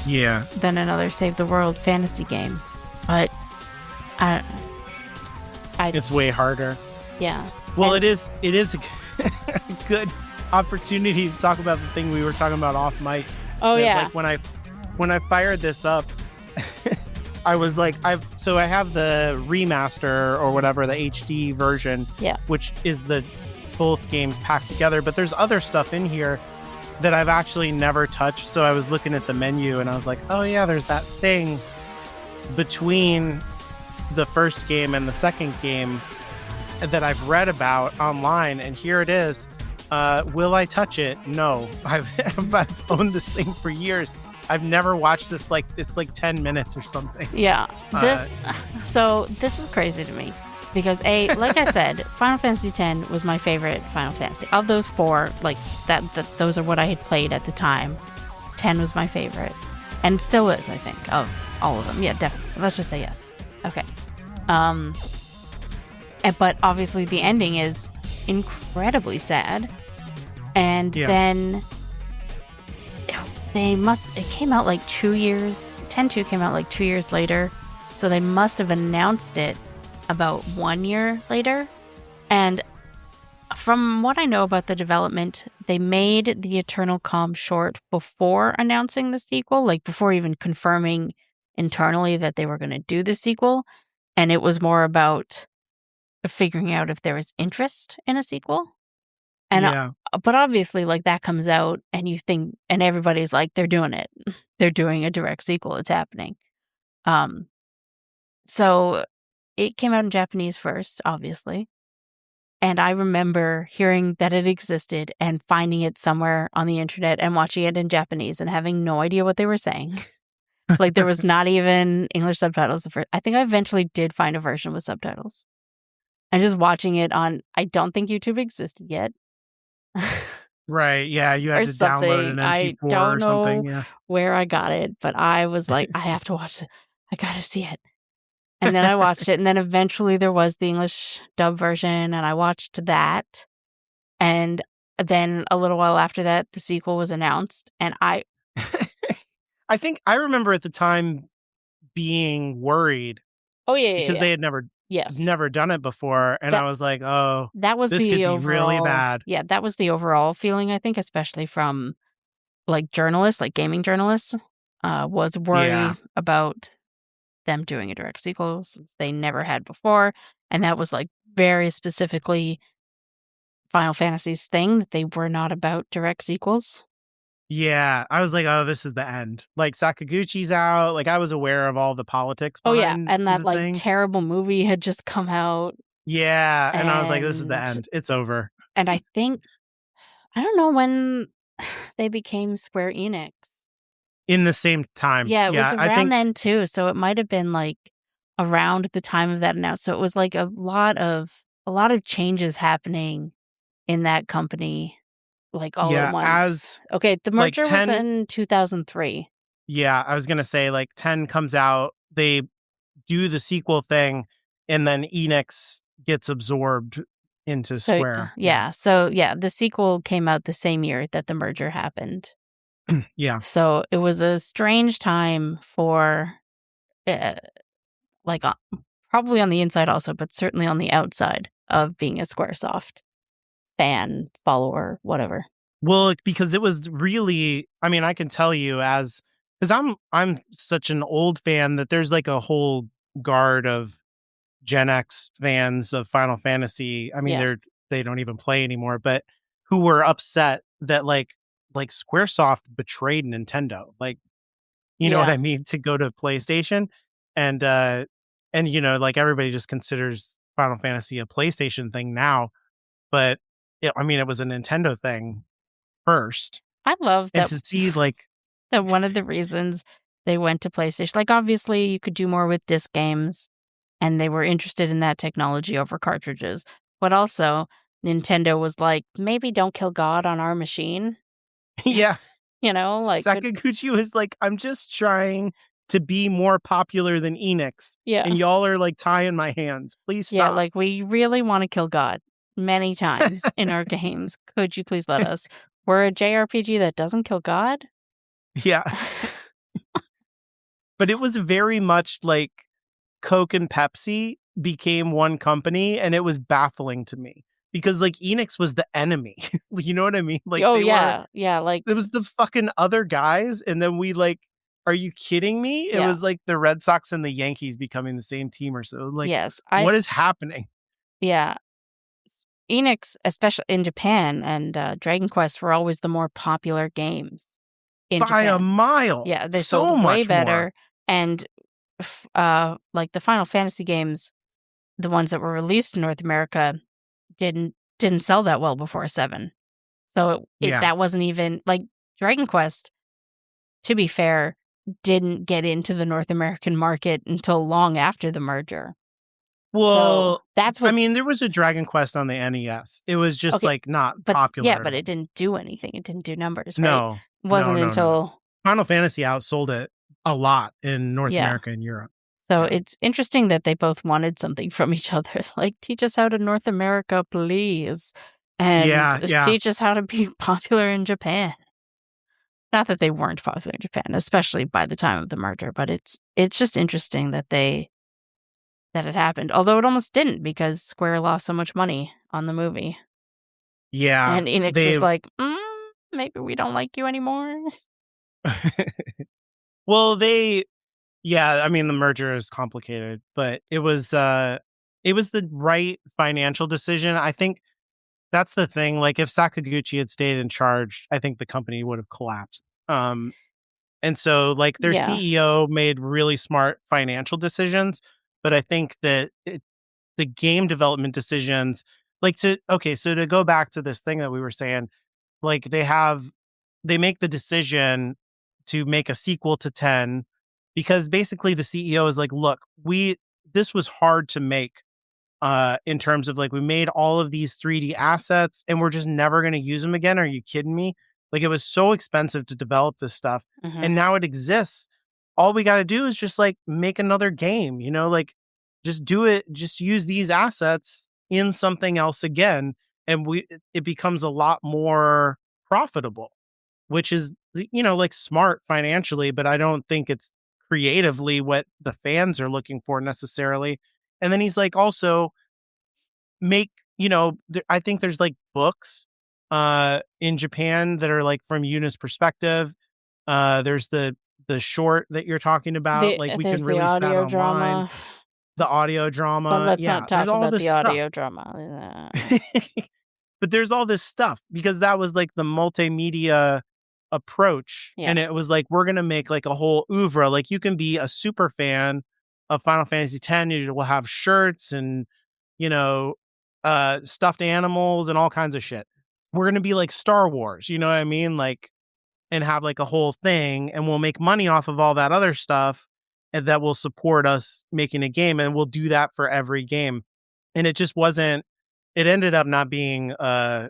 B: Yeah.
A: Than another save the world fantasy game. But
B: it's way harder.
A: Yeah.
B: Well, it is a good opportunity to talk about the thing we were talking about off mic.
A: Oh yeah.
B: Like when I fired this up, I was like, I have the remaster or whatever, the HD version, which is the both games packed together. But there's other stuff in here that I've actually never touched. So I was looking at the menu and I was like, oh yeah, there's that thing between the first game and the second game that I've read about online, and here it is. Will I touch it? No. I've owned this thing for years. I've never watched this. Like, it's like 10 minutes or something.
A: Yeah. This is crazy to me because like I said, Final Fantasy X was my favorite Final Fantasy. Of those four, like that those are what I had played at the time. 10 was my favorite. And still is, I think, of all of them. Yeah, definitely. Let's just say yes. Okay. But obviously the ending is incredibly sad. And then it came out like 2 years, 10-2 came out like 2 years later. So they must have announced it about 1 year later. And from what I know about the development, they made the Eternal Calm short before announcing the sequel, like before even confirming internally that they were going to do the sequel. And it was more about figuring out if there was interest in a sequel. And but obviously, like, that comes out and you think, and everybody's like, they're doing it. They're doing a direct sequel. It's happening. So it came out in Japanese first, obviously. And I remember hearing that it existed and finding it somewhere on the internet and watching it in Japanese and having no idea what they were saying. Like, there was not even English subtitles. I think I eventually did find a version with subtitles. And just watching it on, I don't think YouTube existed yet.
B: Right, yeah, you had to download an MP4 or something. Yeah.
A: Where I got it, but I was like, I have to watch it. I gotta see it. And then I watched it, and then eventually there was the English dub version, and I watched that. And then a little while after that, the sequel was announced, and I
B: think I remember at the time being worried.
A: Oh yeah,
B: because they had never done it before, and I was like, oh,
A: that was
B: this could be really bad.
A: Yeah, that was the overall feeling, I think, especially from like journalists, like gaming journalists, was worry about them doing a direct sequel since they never had before. And that was like very specifically Final Fantasy's thing, that they were not about direct sequels.
B: Yeah, I was like, oh, this is the end. Like, Sakaguchi's out. Like, I was aware of all the politics behind
A: and that like
B: thing.
A: terrible movie had just come out.
B: Yeah, and I was like, this is the end. It's over.
A: And I think, I don't know when they became Square Enix.
B: In the same time.
A: Yeah, it was around then too. So it might have been like around the time of that announcement. So it was like a lot of changes happening in that company, like all at once. Okay, the merger was in 2003.
B: Yeah, I was gonna say, like, 10 comes out, they do the sequel thing, and then Enix gets absorbed into Square.
A: So the sequel came out the same year that the merger happened.
B: Yeah.
A: So it was a strange time for, probably on the inside also, but certainly on the outside of being a Squaresoft fan, follower, whatever.
B: Well, because it was really, I mean, I can tell you because I'm such an old fan that there's like a whole guard of Gen X fans of Final Fantasy. I mean, they don't even play anymore, but who were upset that like Squaresoft betrayed Nintendo. Like, you know what I mean? To go to PlayStation, and you know, like, everybody just considers Final Fantasy a PlayStation thing now, but it was a Nintendo thing first.
A: I love that.
B: And to see like
A: that one of the reasons they went to PlayStation, like, obviously you could do more with disc games, and they were interested in that technology over cartridges, but also Nintendo was like, maybe don't kill God on our machine.
B: Yeah.
A: Like
B: Sakaguchi was like, I'm just trying to be more popular than Enix,
A: yeah.
B: and y'all are like tying my hands. Please
A: Yeah,
B: stop.
A: like we really want to kill God many times in our games. Could you please let us? We're a JRPG that doesn't kill God?
B: Yeah. But it was very much like Coke and Pepsi became one company, and it was baffling to me because like Enix was the enemy. You know what I mean? Like
A: Oh
B: they were,
A: yeah. Yeah, like
B: it was the fucking other guys, and then we like, are you kidding me? It
A: yeah.
B: was like the Red Sox and the Yankees becoming the same team or so. Like,
A: Yes.
B: what is happening?
A: Yeah. Enix, especially in Japan, and Dragon Quest were always the more popular games in
B: By a
A: Japan.
B: mile.
A: Yeah, they
B: So
A: sold way
B: much more.
A: better, and like the Final Fantasy games, the ones that were released in North America didn't sell that well before 7. So
B: Yeah.
A: that wasn't even like Dragon Quest, to be fair, didn't get into the North American market until long after the merger. So
B: Well,
A: that's
B: I
A: what
B: mean, there was a Dragon Quest on the NES. It was just
A: okay,
B: like not
A: but yeah,
B: popular at
A: but it
B: all.
A: didn't do anything. It didn't do numbers, right?
B: No,
A: It
B: no,
A: wasn't
B: no, no.
A: until
B: Final Fantasy outsold it a lot in North
A: yeah.
B: America and Europe.
A: So
B: Yeah.
A: it's interesting that they both wanted something from each other. Like, teach us how to North America, please. And
B: Yeah, yeah.
A: teach us how to be popular in Japan. Not that they weren't popular in Japan, especially by the time of the merger, but it's just interesting that it happened. Although it almost didn't, because Square lost so much money on the movie.
B: Yeah.
A: And Enix
B: They
A: was like, maybe we don't like you anymore.
B: Well, yeah, I mean the merger is complicated, but it was the right financial decision. I think that's the thing. Like if Sakaguchi had stayed in charge, I think the company would have collapsed. And so like their
A: Yeah.
B: CEO made really smart financial decisions, but I think that the game development decisions, like so to go back to this thing that we were saying, like they make the decision to make a sequel to 10 because basically the CEO is like, look, this was hard to make in terms of like we made all of these 3D assets and we're just never going to use them again. Are you kidding me? Like it was so expensive to develop this stuff
A: Hmm.
B: and now it exists. All we got to do is just like make another game, like just do it, just use these assets in something else again and it becomes a lot more profitable, which is like smart financially, but I don't think it's creatively what the fans are looking for necessarily. And then he's like also make, I think there's like books in Japan that are like from Yuna's perspective. There's the short that you're talking about, like we can
A: There's the
B: release that
A: audio
B: online,
A: drama,
B: the audio
A: but
B: drama.
A: let's
B: Yeah,
A: not
B: there's
A: talk
B: all
A: about
B: this
A: the
B: stuff.
A: audio drama.
B: But there's all this stuff because that was like the multimedia approach.
A: Yeah.
B: And it was like, we're going to make like a whole oeuvre. Like you can be a super fan of Final Fantasy X. You will have shirts and, you know, stuffed animals and all kinds of shit. We're going to be like Star Wars, you know what I mean? Like, and have like a whole thing and we'll make money off of all that other stuff and that will support us making a game. And we'll do that for every game. And it just wasn't, it ended up not being a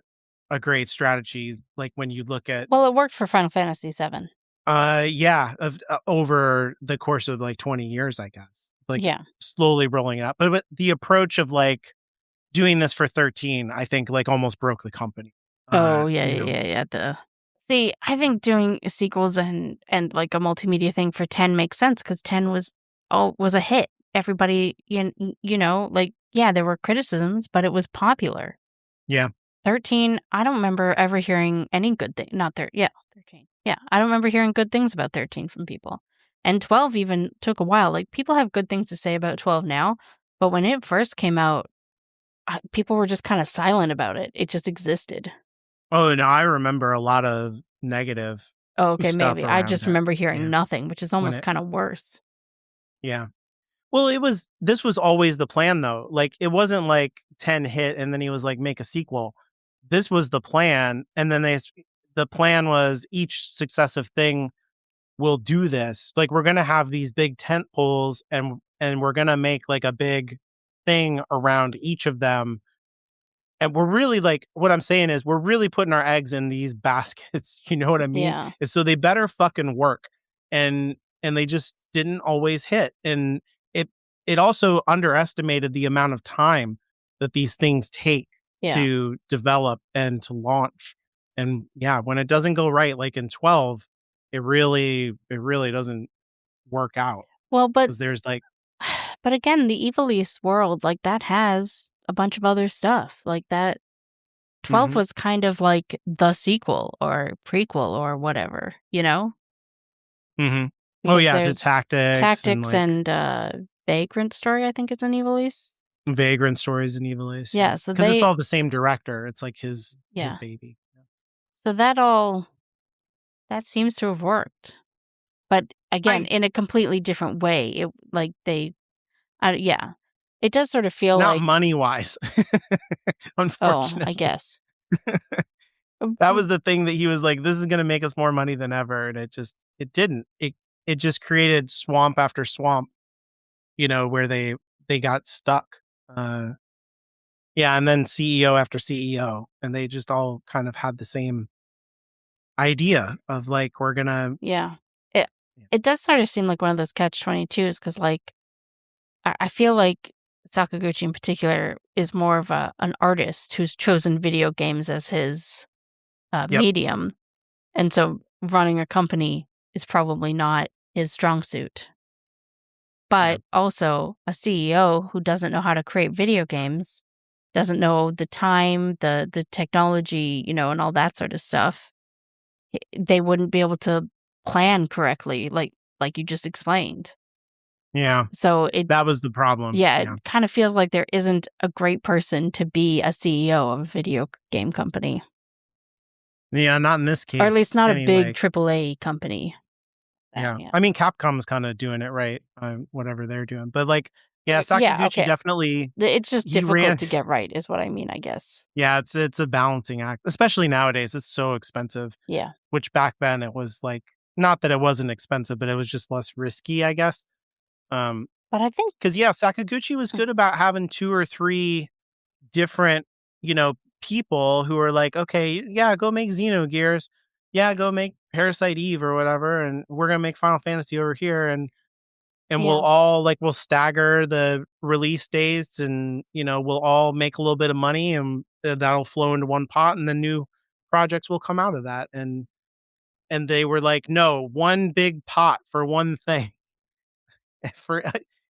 B: great strategy. Like when you look at,
A: Well, it worked for Final Fantasy VII.
B: yeah, over the course of like 20 years, I guess, like
A: Yeah.
B: slowly rolling out. But the approach of like doing this for 13, I think like almost broke the company.
A: Oh, yeah,
B: You
A: yeah,
B: know,
A: yeah, yeah. See, I think doing sequels and like a multimedia thing for 10 makes sense because 10 was a hit. Everybody, like, yeah, there were criticisms, but it was popular.
B: yeah.
A: 13, I don't remember ever hearing any good thing. Not there. Yeah, 13. Yeah, I don't remember hearing good things about 13 from people. And 12 even took a while. Like, people have good things to say about 12 now, but when it first came out, people were just kind of silent about it. It just existed.
B: Oh, no, I remember a lot of negative
A: Oh, okay,
B: stuff
A: maybe. I
B: around
A: just
B: it.
A: remember hearing
B: Yeah.
A: nothing, which is
B: When
A: almost
B: it,
A: kind of worse.
B: yeah. Well, this was always the plan though. Like it wasn't like 10 hit and then he was like, make a sequel. This was the plan. And then the plan was each successive thing will do this. Like we're going to have these big tent poles and we're going to make like a big thing around each of them. And we're really like, what I'm saying is we're really putting our eggs in these baskets. You know what I mean?
A: Yeah.
B: And so they better fucking work. And they just didn't always hit. And it also underestimated the amount of time that these things take
A: Yeah.
B: to develop and to launch. And yeah, when it doesn't go right, like in 12, it really doesn't work out.
A: Well, but
B: Because there's like,
A: again, the Evil East world, like that has a bunch of other stuff. Like that 12 was kind of like the sequel or prequel or whatever, you know?
B: oh
A: Because
B: yeah, to
A: there's
B: tactics and like
A: Vagrant Story, I think is in Evil East.
B: Vagrant Stories and Evil East.
A: Yeah, so
B: because it's
A: they
B: all the same director. It's like his
A: Yeah.
B: baby.
A: So that seems to have worked. But again, in a completely different way. It like yeah. It does sort of feel
B: Not
A: like
B: money wise, unfortunately.
A: I guess.
B: That was the thing that he was like, this is going to make us more money than ever. And it didn't. It just created swamp after swamp, you know, where they got stuck. Yeah. And then CEO after CEO. And they just all kind of had the same idea of like, we're going to.
A: Yeah. It does sort of seem like one of those catch-22s because, like, I feel like Sakaguchi in particular is more of an artist who's chosen video games as his medium. And so running a company is probably not his strong suit. But also a CEO who doesn't know how to create video games, doesn't know the time, the technology, you know, and all that sort of stuff. They wouldn't be able to plan correctly, like you just explained.
B: Yeah.
A: So
B: that was the problem.
A: Yeah, it kind of feels like there isn't a great person to be a CEO of a video game company.
B: Yeah, not in this case.
A: Or at least not
B: anyway.
A: a big AAA company.
B: Yeah. I mean, Capcom's kind of doing it right, whatever they're doing. But like, yeah, Sakaguchi definitely.
A: It's just difficult to get right, is what I mean, I guess.
B: Yeah, it's a balancing act, especially nowadays. It's so expensive.
A: Yeah.
B: Which back then it was like, not that it wasn't expensive, but it was just less risky, I guess.
A: But I think
B: because Sakaguchi was good about having 2 or 3 different, you know, people who are like, okay, yeah, go make Xenogears, yeah, go make Parasite Eve or whatever, and we're gonna make Final Fantasy over here, and we'll all like we'll stagger the release dates, and you know we'll all make a little bit of money, and that'll flow into one pot, and then new projects will come out of that, and they were like, no, one big pot for one thing. For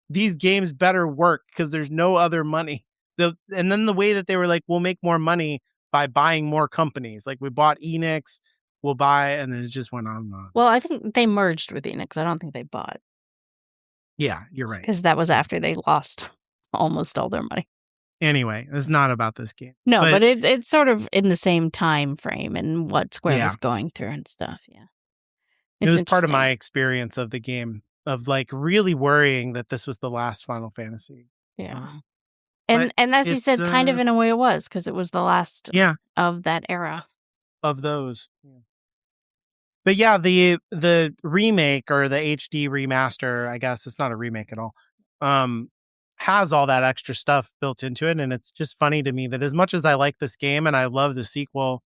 B: these games better work because there's no other money. And then the way that they were like, we'll make more money by buying more companies. Like we bought Enix, we'll buy, and then it just went on and on.
A: Well, I think they merged with Enix. I don't think they bought.
B: Yeah, you're right.
A: Because that was after they lost almost all their money.
B: Anyway, it's not about this game.
A: No, but it's sort of in the same time frame and what Square was going through and stuff. Yeah,
B: it was part of my experience of the game, of like really worrying that this was the last Final Fantasy.
A: Yeah. And as you said, kind of in a way it was, because it was the last of that era.
B: Of those. Yeah. But yeah, the remake or the HD remaster, I guess it's not a remake at all, has all that extra stuff built into it. And it's just funny to me that as much as I like this game and I love the sequel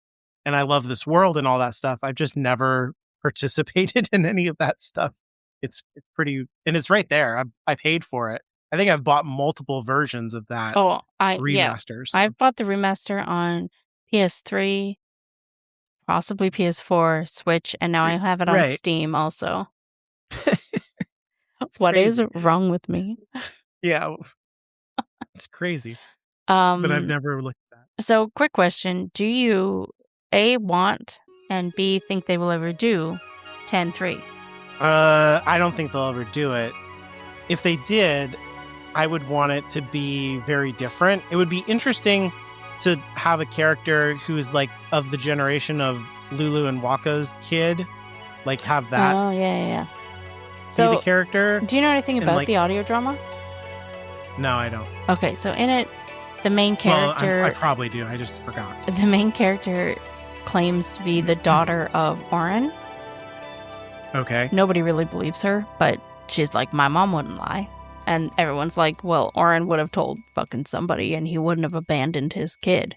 B: and I love this world and all that stuff, I've just never participated in any of that stuff. It's pretty, and it's right there. I paid for it. I think I've bought multiple versions of that. Remasters.
A: So. I've bought the remaster on PS3, possibly PS4, Switch, and now I have it on Steam also. What is wrong with me?
B: Yeah, it's crazy. But I've never looked at that.
A: So, quick question: do you A, want, and B, think they will ever do 10-3?
B: I don't think they'll ever do it. If they did, I would want it to be very different. It would be interesting to have a character who's like of the generation of Lulu and Waka's kid, like have that.
A: Oh, yeah.
B: So, be the character.
A: Do you know anything about the audio drama?
B: No, I don't.
A: Okay, so in it, the main character...
B: Well, I probably do. I just forgot.
A: The main character claims to be the daughter of Oren.
B: Okay.
A: Nobody really believes her, but she's like, my mom wouldn't lie. And everyone's like, well, Oren would have told fucking somebody and he wouldn't have abandoned his kid.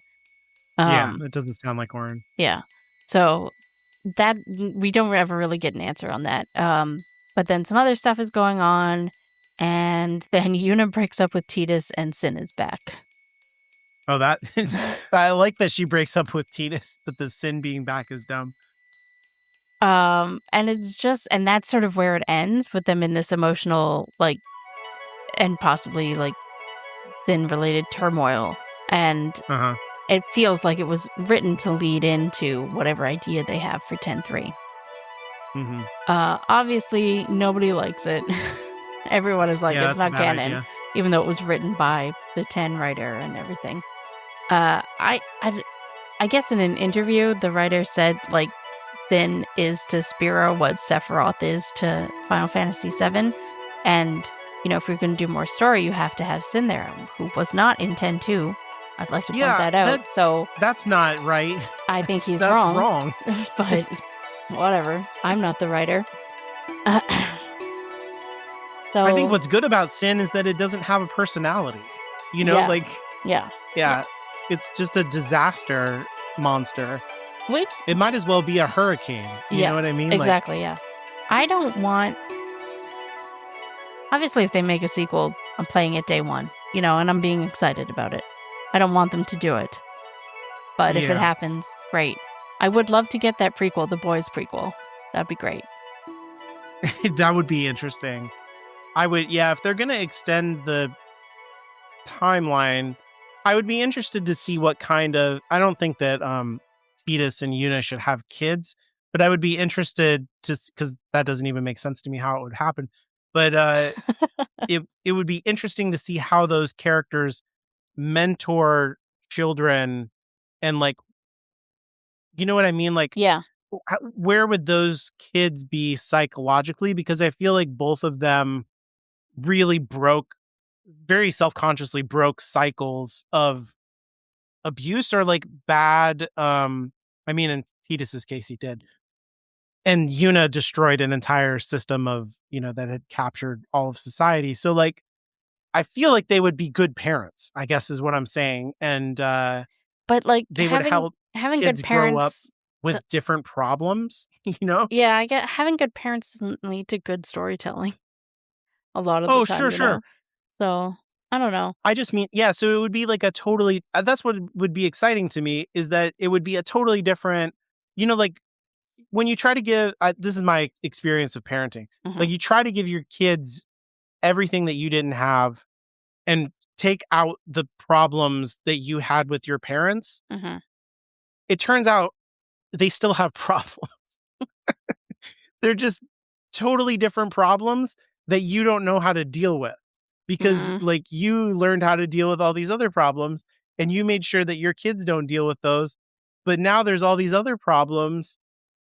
B: Yeah, it doesn't sound like Orin.
A: Yeah. So that we don't ever really get an answer on that. But then some other stuff is going on, and then Yuna breaks up with Titus, and Sin is back.
B: Oh, that I like that she breaks up with Titus, but the Sin being back is dumb.
A: And it's just, and that's sort of where it ends, with them in this emotional, like, and possibly like Sin related turmoil. And it feels like it was written to lead into whatever idea they have for 10-3. Obviously, nobody likes it. Everyone is like, it's not canon, even though it was written by the 10 writer and everything. I guess in an interview, the writer said, like, Sin is to Spira what Sephiroth is to Final Fantasy VII. And, you know, if you're going to do more story, you have to have Sin there, who was not in 10-2. I'd like to point that out. So
B: that's not right.
A: I think he's
B: that's
A: wrong.
B: wrong.
A: But whatever. I'm not the writer. So
B: I think what's good about Sin is that it doesn't have a personality. You know,
A: yeah.
B: It's just a disaster monster.
A: Which,
B: it might as well be a hurricane. You know what I mean?
A: Exactly, yeah. I don't want... Obviously, if they make a sequel, I'm playing it day one, you know, and I'm being excited about it. I don't want them to do it. But if it happens, great. I would love to get that prequel, the boys prequel. That'd be great.
B: That would be interesting. I would, if they're going to extend the timeline, I would be interested to see what kind of... I don't think that Titus and Yuna should have kids, but I would be interested to, because that doesn't even make sense to me how it would happen. But it would be interesting to see how those characters mentor children, and like, you know what I mean? Like, where would those kids be psychologically? Because I feel like both of them really very self-consciously broke cycles of abuse or like bad. I mean, in Titus's case, he did. And Yuna destroyed an entire system of, you know, that had captured all of society. So like, I feel like they would be good parents, I guess is what I'm saying. And
A: but like,
B: they would help
A: having
B: kids
A: good parents
B: grow up with different problems, you know?
A: Yeah, I get having good parents doesn't lead to good storytelling a lot of the time.
B: Sure.
A: Know? So I don't know.
B: I just mean, so it would be like a totally, that's what would be exciting to me, is that it would be a totally different, you know, like when you try to give, this is my experience of parenting, like you try to give your kids everything that you didn't have and take out the problems that you had with your parents. It turns out they still have problems. They're just totally different problems that you don't know how to deal with, because like you learned how to deal with all these other problems and you made sure that your kids don't deal with those. But now there's all these other problems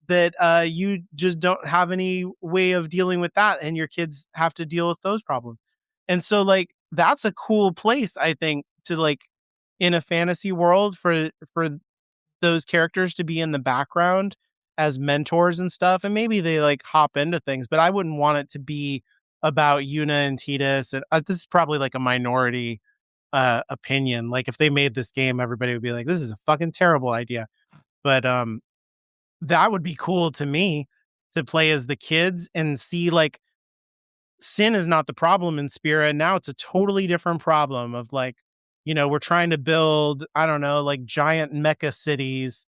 B: that you just don't have any way of dealing with that, and your kids have to deal with those problems. And so like, that's a cool place, I think, to like, in a fantasy world, for those characters to be in the background as mentors and stuff. And maybe they like hop into things, but I wouldn't want it to be about Yuna and Titus. And this is probably like a minority opinion. Like if they made this game, everybody would be like, this is a fucking terrible idea. But that would be cool to me, to play as the kids and see like, Sin is not the problem in Spira. Now it's a totally different problem of like, you know, we're trying to build, I don't know, like giant mecha cities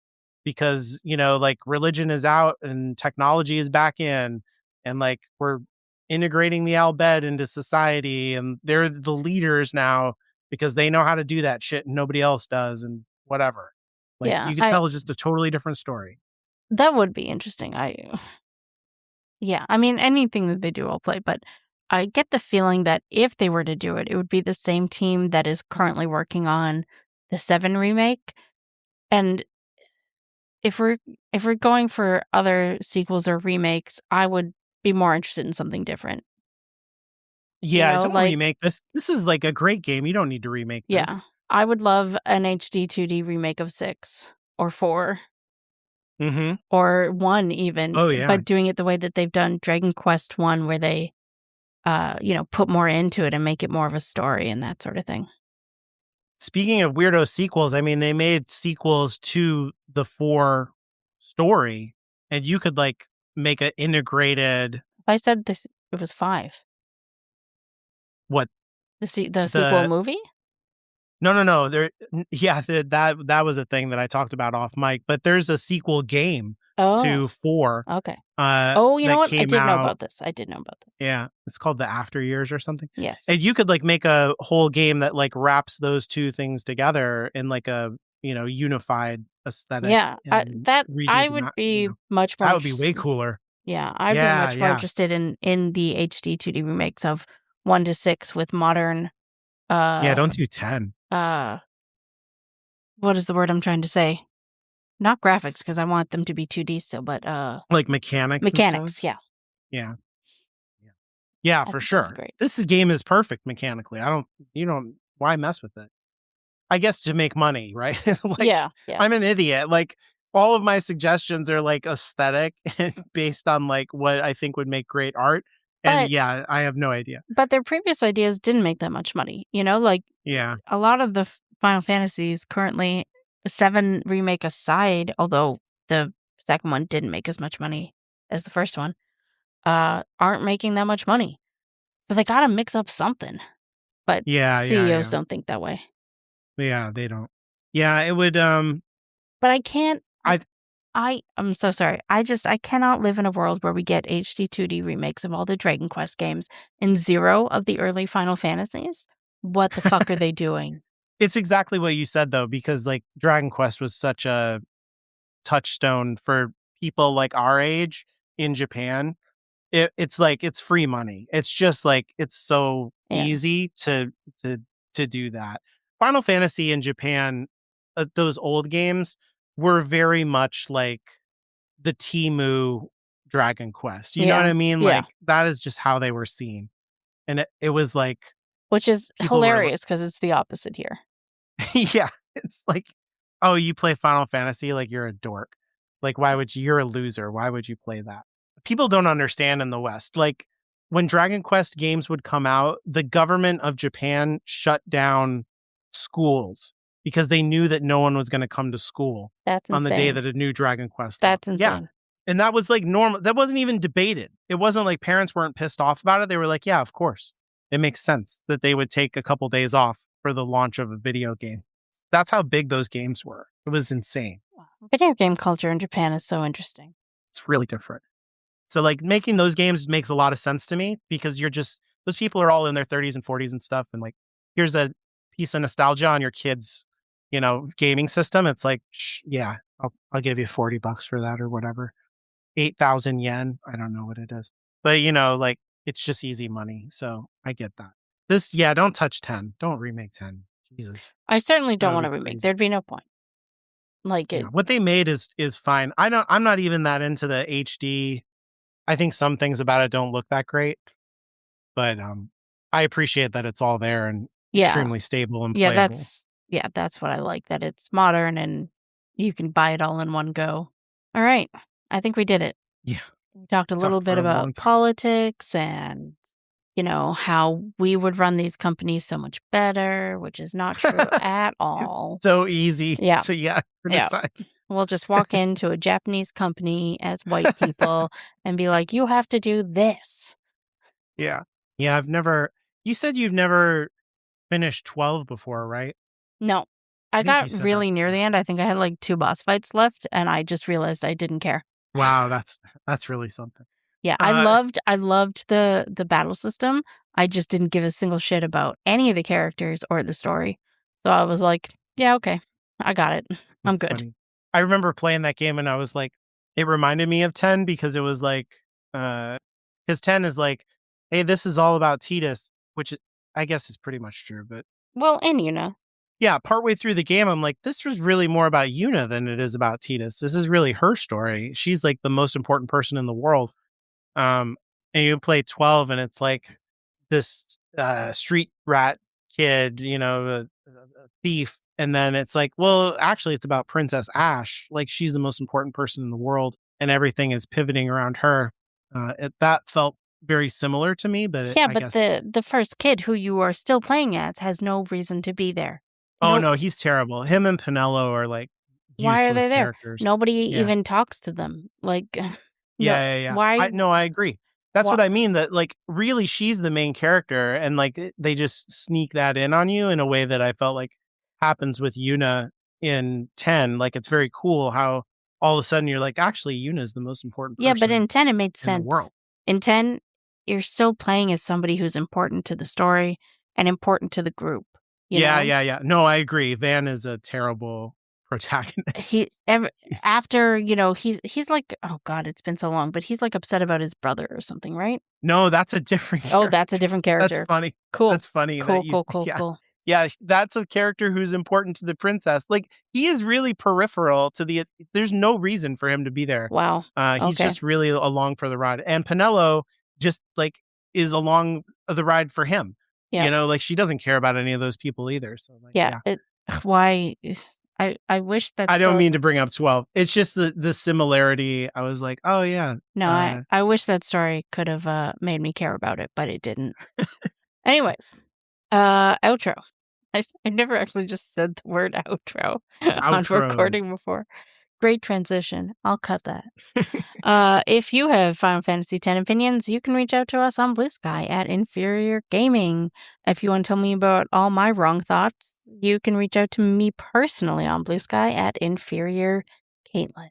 B: because, you know, like religion is out and technology is back in, and like we're integrating the Albed into society, and they're the leaders now because they know how to do that shit and nobody else does, and whatever. Like you can tell it's just a totally different story.
A: That would be interesting. I mean, anything that they do, I'll play, but I get the feeling that if they were to do it, it would be the same team that is currently working on the 7 remake. And if we're going for other sequels or remakes, I would be more interested in something different.
B: Yeah, don't remake this. This is like a great game. You don't need to remake this.
A: Yeah, I would love an HD 2D remake of 6 or 4. Or 1 even.
B: Oh, yeah.
A: But doing it the way that they've done Dragon Quest 1, where they, you know, put more into it and make it more of a story and that sort of thing.
B: Speaking of weirdo sequels, I mean, they made sequels to the 4 story, and you could like make an integrated
A: I said this. It was 5.
B: what
A: The sequel
B: the
A: movie.
B: no yeah that was a thing that I talked about off mic, but there's a sequel game
A: Oh,
B: to 4
A: okay. Oh, you know
B: that
A: what? I
B: came
A: did know
B: out.
A: about this. I did know about this.
B: Yeah, it's called the After Years or something.
A: Yes.
B: And you could like make a whole game that like wraps those 2 things together in like a, unified aesthetic
A: Yeah.
B: and
A: That
B: redo
A: I
B: the
A: would
B: map,
A: be much more
B: That would be way
A: interested.
B: cooler.
A: Yeah, I'd be
B: Yeah,
A: much more
B: yeah.
A: interested in the HD 2D remakes of 1 to 6 with modern.
B: Yeah,
A: Uh,
B: don't do 10.
A: what is the word I'm trying to say? Not graphics, because I want them to be 2D still, but
B: Like mechanics and stuff.
A: mechanics. Yeah,
B: Yeah. Yeah. Yeah,
A: I
B: for
A: think that'd be
B: sure.
A: great.
B: Game is perfect mechanically. Why mess with it? I guess to make money, right? Like,
A: Yeah, yeah.
B: I'm an idiot. Like, all of my suggestions are like aesthetic and based on like what I think would make great art. And
A: But
B: yeah, I have no idea.
A: their previous ideas didn't make that much money. Like
B: Yeah.
A: a lot of the Final Fantasies currently, 7 remake aside, although the second one didn't make as much money as the first one, aren't making that much money. So they got to mix up something. But
B: Yeah, yeah,
A: CEOs
B: yeah.
A: don't think that way.
B: Yeah, they don't. Yeah, it would
A: But I can't.
B: I
A: I'm so sorry. I cannot live in a world where we get HD 2D remakes of all the Dragon Quest games and 0 of the early Final Fantasies. What the fuck are they doing?
B: It's exactly what you said though, because like Dragon Quest was such a touchstone for people like our age in Japan. It's like it's free money. It's just like it's so
A: Yeah.
B: easy to to do that. Final Fantasy in Japan, those old games were very much like the Timu Dragon Quest. You know what
A: Yeah.
B: I mean?
A: Yeah.
B: Like that is just how they were seen. And it was like
A: Which is
B: people were
A: hilarious because it's the opposite here.
B: yeah, it's like, oh, you play Final Fantasy like you're a dork. Like, why would you? You're a loser. Why would you play that? People don't understand in the West. Like, when Dragon Quest games would come out, the government of Japan shut down schools because they knew that no one was going to come to school
A: That's
B: on the day
A: insane.
B: that a new Dragon Quest
A: That's
B: launched. Yeah.
A: insane.
B: And that was like normal. That wasn't even debated. It wasn't like parents weren't pissed off about it. They were like, yeah, of course. It makes sense that they would take a couple days off for the launch of a video game. That's how big those games were. It was insane.
A: Video game culture in Japan is so interesting.
B: It's really different. So like making those games makes a lot of sense to me because those people are all in their 30s and 40s and stuff. And like, here's a piece of nostalgia on your kids, gaming system. It's like, yeah, I'll give you $40 for that or whatever. 8,000 yen. I don't know what it is, but like it's just easy money. So I get that. Don't touch 10. Don't remake 10. Jesus.
A: I certainly don't
B: That
A: want
B: would
A: to
B: be
A: remake.
B: crazy.
A: There'd be no point. Like
B: Yeah,
A: it.
B: what they made is fine. I'm not even that into the HD. I think some things about it don't look that great, but I appreciate that it's all there and
A: Yeah.
B: extremely stable and
A: Yeah,
B: playable.
A: that's what I like, that it's modern and you can buy it all in one go. All right. I think we did it.
B: Yeah.
A: We talked a
B: Talked
A: little
B: for
A: bit
B: a long
A: about
B: time.
A: politics and how we would run these companies so much better, which is not true at all.
B: So easy.
A: Yeah.
B: So yeah, criticize.
A: We'll just walk into a Japanese company as white people and be like, you have to do this.
B: Yeah. Yeah, you said you've never finished 12 before, right?
A: No. I
B: think you
A: got
B: said
A: really
B: that.
A: near the end. I think I had like 2 boss fights left and I just realized I didn't care.
B: Wow, that's really something.
A: Yeah, I loved the battle system. I just didn't give a single shit about any of the characters or the story. So I was like, yeah, okay. I got it. I'm
B: That's
A: good.
B: funny. I remember playing that game and I was like, it reminded me of 10 because it was like, because 10 is like, hey, this is all about Tidus, which I guess is pretty much true. But
A: Well, and
B: yeah, partway through the game, I'm like, this was really more about Yuna than it is about Tidus. This is really her story. She's like the most important person in the world. And you play 12 and it's like this street rat kid, a thief. And then it's like, well, actually, it's about Princess Ash. Like, she's the most important person in the world, and everything is pivoting around her. That felt very similar to me, but
A: yeah,
B: I
A: but
B: guess
A: the first kid who you are still playing as has no reason to be there.
B: Oh no, he's terrible. Him and Penelo are like
A: why are they
B: useless
A: there?
B: characters.
A: Nobody
B: Yeah.
A: even talks to them. Like,
B: Yeah.
A: Why?
B: I agree. That's what I mean. That like really, she's the main character, and like they just sneak that in on you in a way that I felt like happens with Yuna in 10. Like it's very cool how all of a sudden you're like, actually, Yuna's the most important person.
A: Yeah, but in 10 it made sense.
B: In the world.
A: In 10, you're still playing as somebody who's important to the story and important to the group. You know?
B: Yeah. No, I agree. Van is a terrible protagonist.
A: After, he's like, oh God, it's been so long, but he's like upset about his brother or something, right?
B: No, that's a different character.
A: Oh, that's a different character.
B: That's funny.
A: Cool.
B: That's funny.
A: Cool.
B: Yeah, that's a character who's important to the princess. Like, he is really peripheral to there's no reason for him to be there.
A: Wow.
B: He's just really along for the ride. And Penelo just, like, is along the ride for him. Yeah. You know, like, she doesn't care about any of those people either. So, like,
A: why... I wish that
B: I don't mean to bring up 12. It's just the similarity. I was like, oh, yeah.
A: No, I wish that story could have made me care about it, but it didn't. Anyways, outro. I never actually just said the word outro on recording before. Great transition. I'll cut that. If you have Final Fantasy X opinions, you can reach out to us on Blue Sky at Inferior Gaming. If you want to tell me about all my wrong thoughts, you can reach out to me personally on Blue Sky at Inferior Caitlin.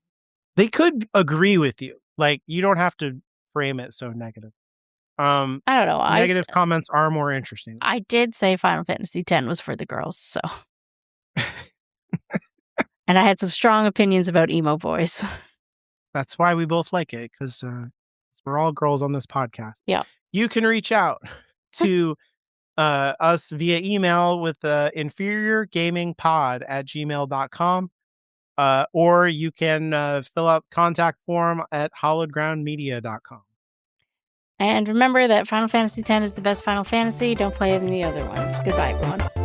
B: They could agree with you. Like, you don't have to frame it so negative.
A: I don't know.
B: Negative comments are more interesting.
A: I did say Final Fantasy X was for the girls, so. And I had some strong opinions about emo boys.
B: That's why we both like it, because we're all girls on this podcast.
A: Yeah.
B: You can reach out to us via email with inferiorgamingpod@gmail.com. Or you can fill out the contact form at hollowedgroundmedia.com.
A: And remember that Final Fantasy X is the best Final Fantasy. Don't play any of the other ones. Goodbye, everyone.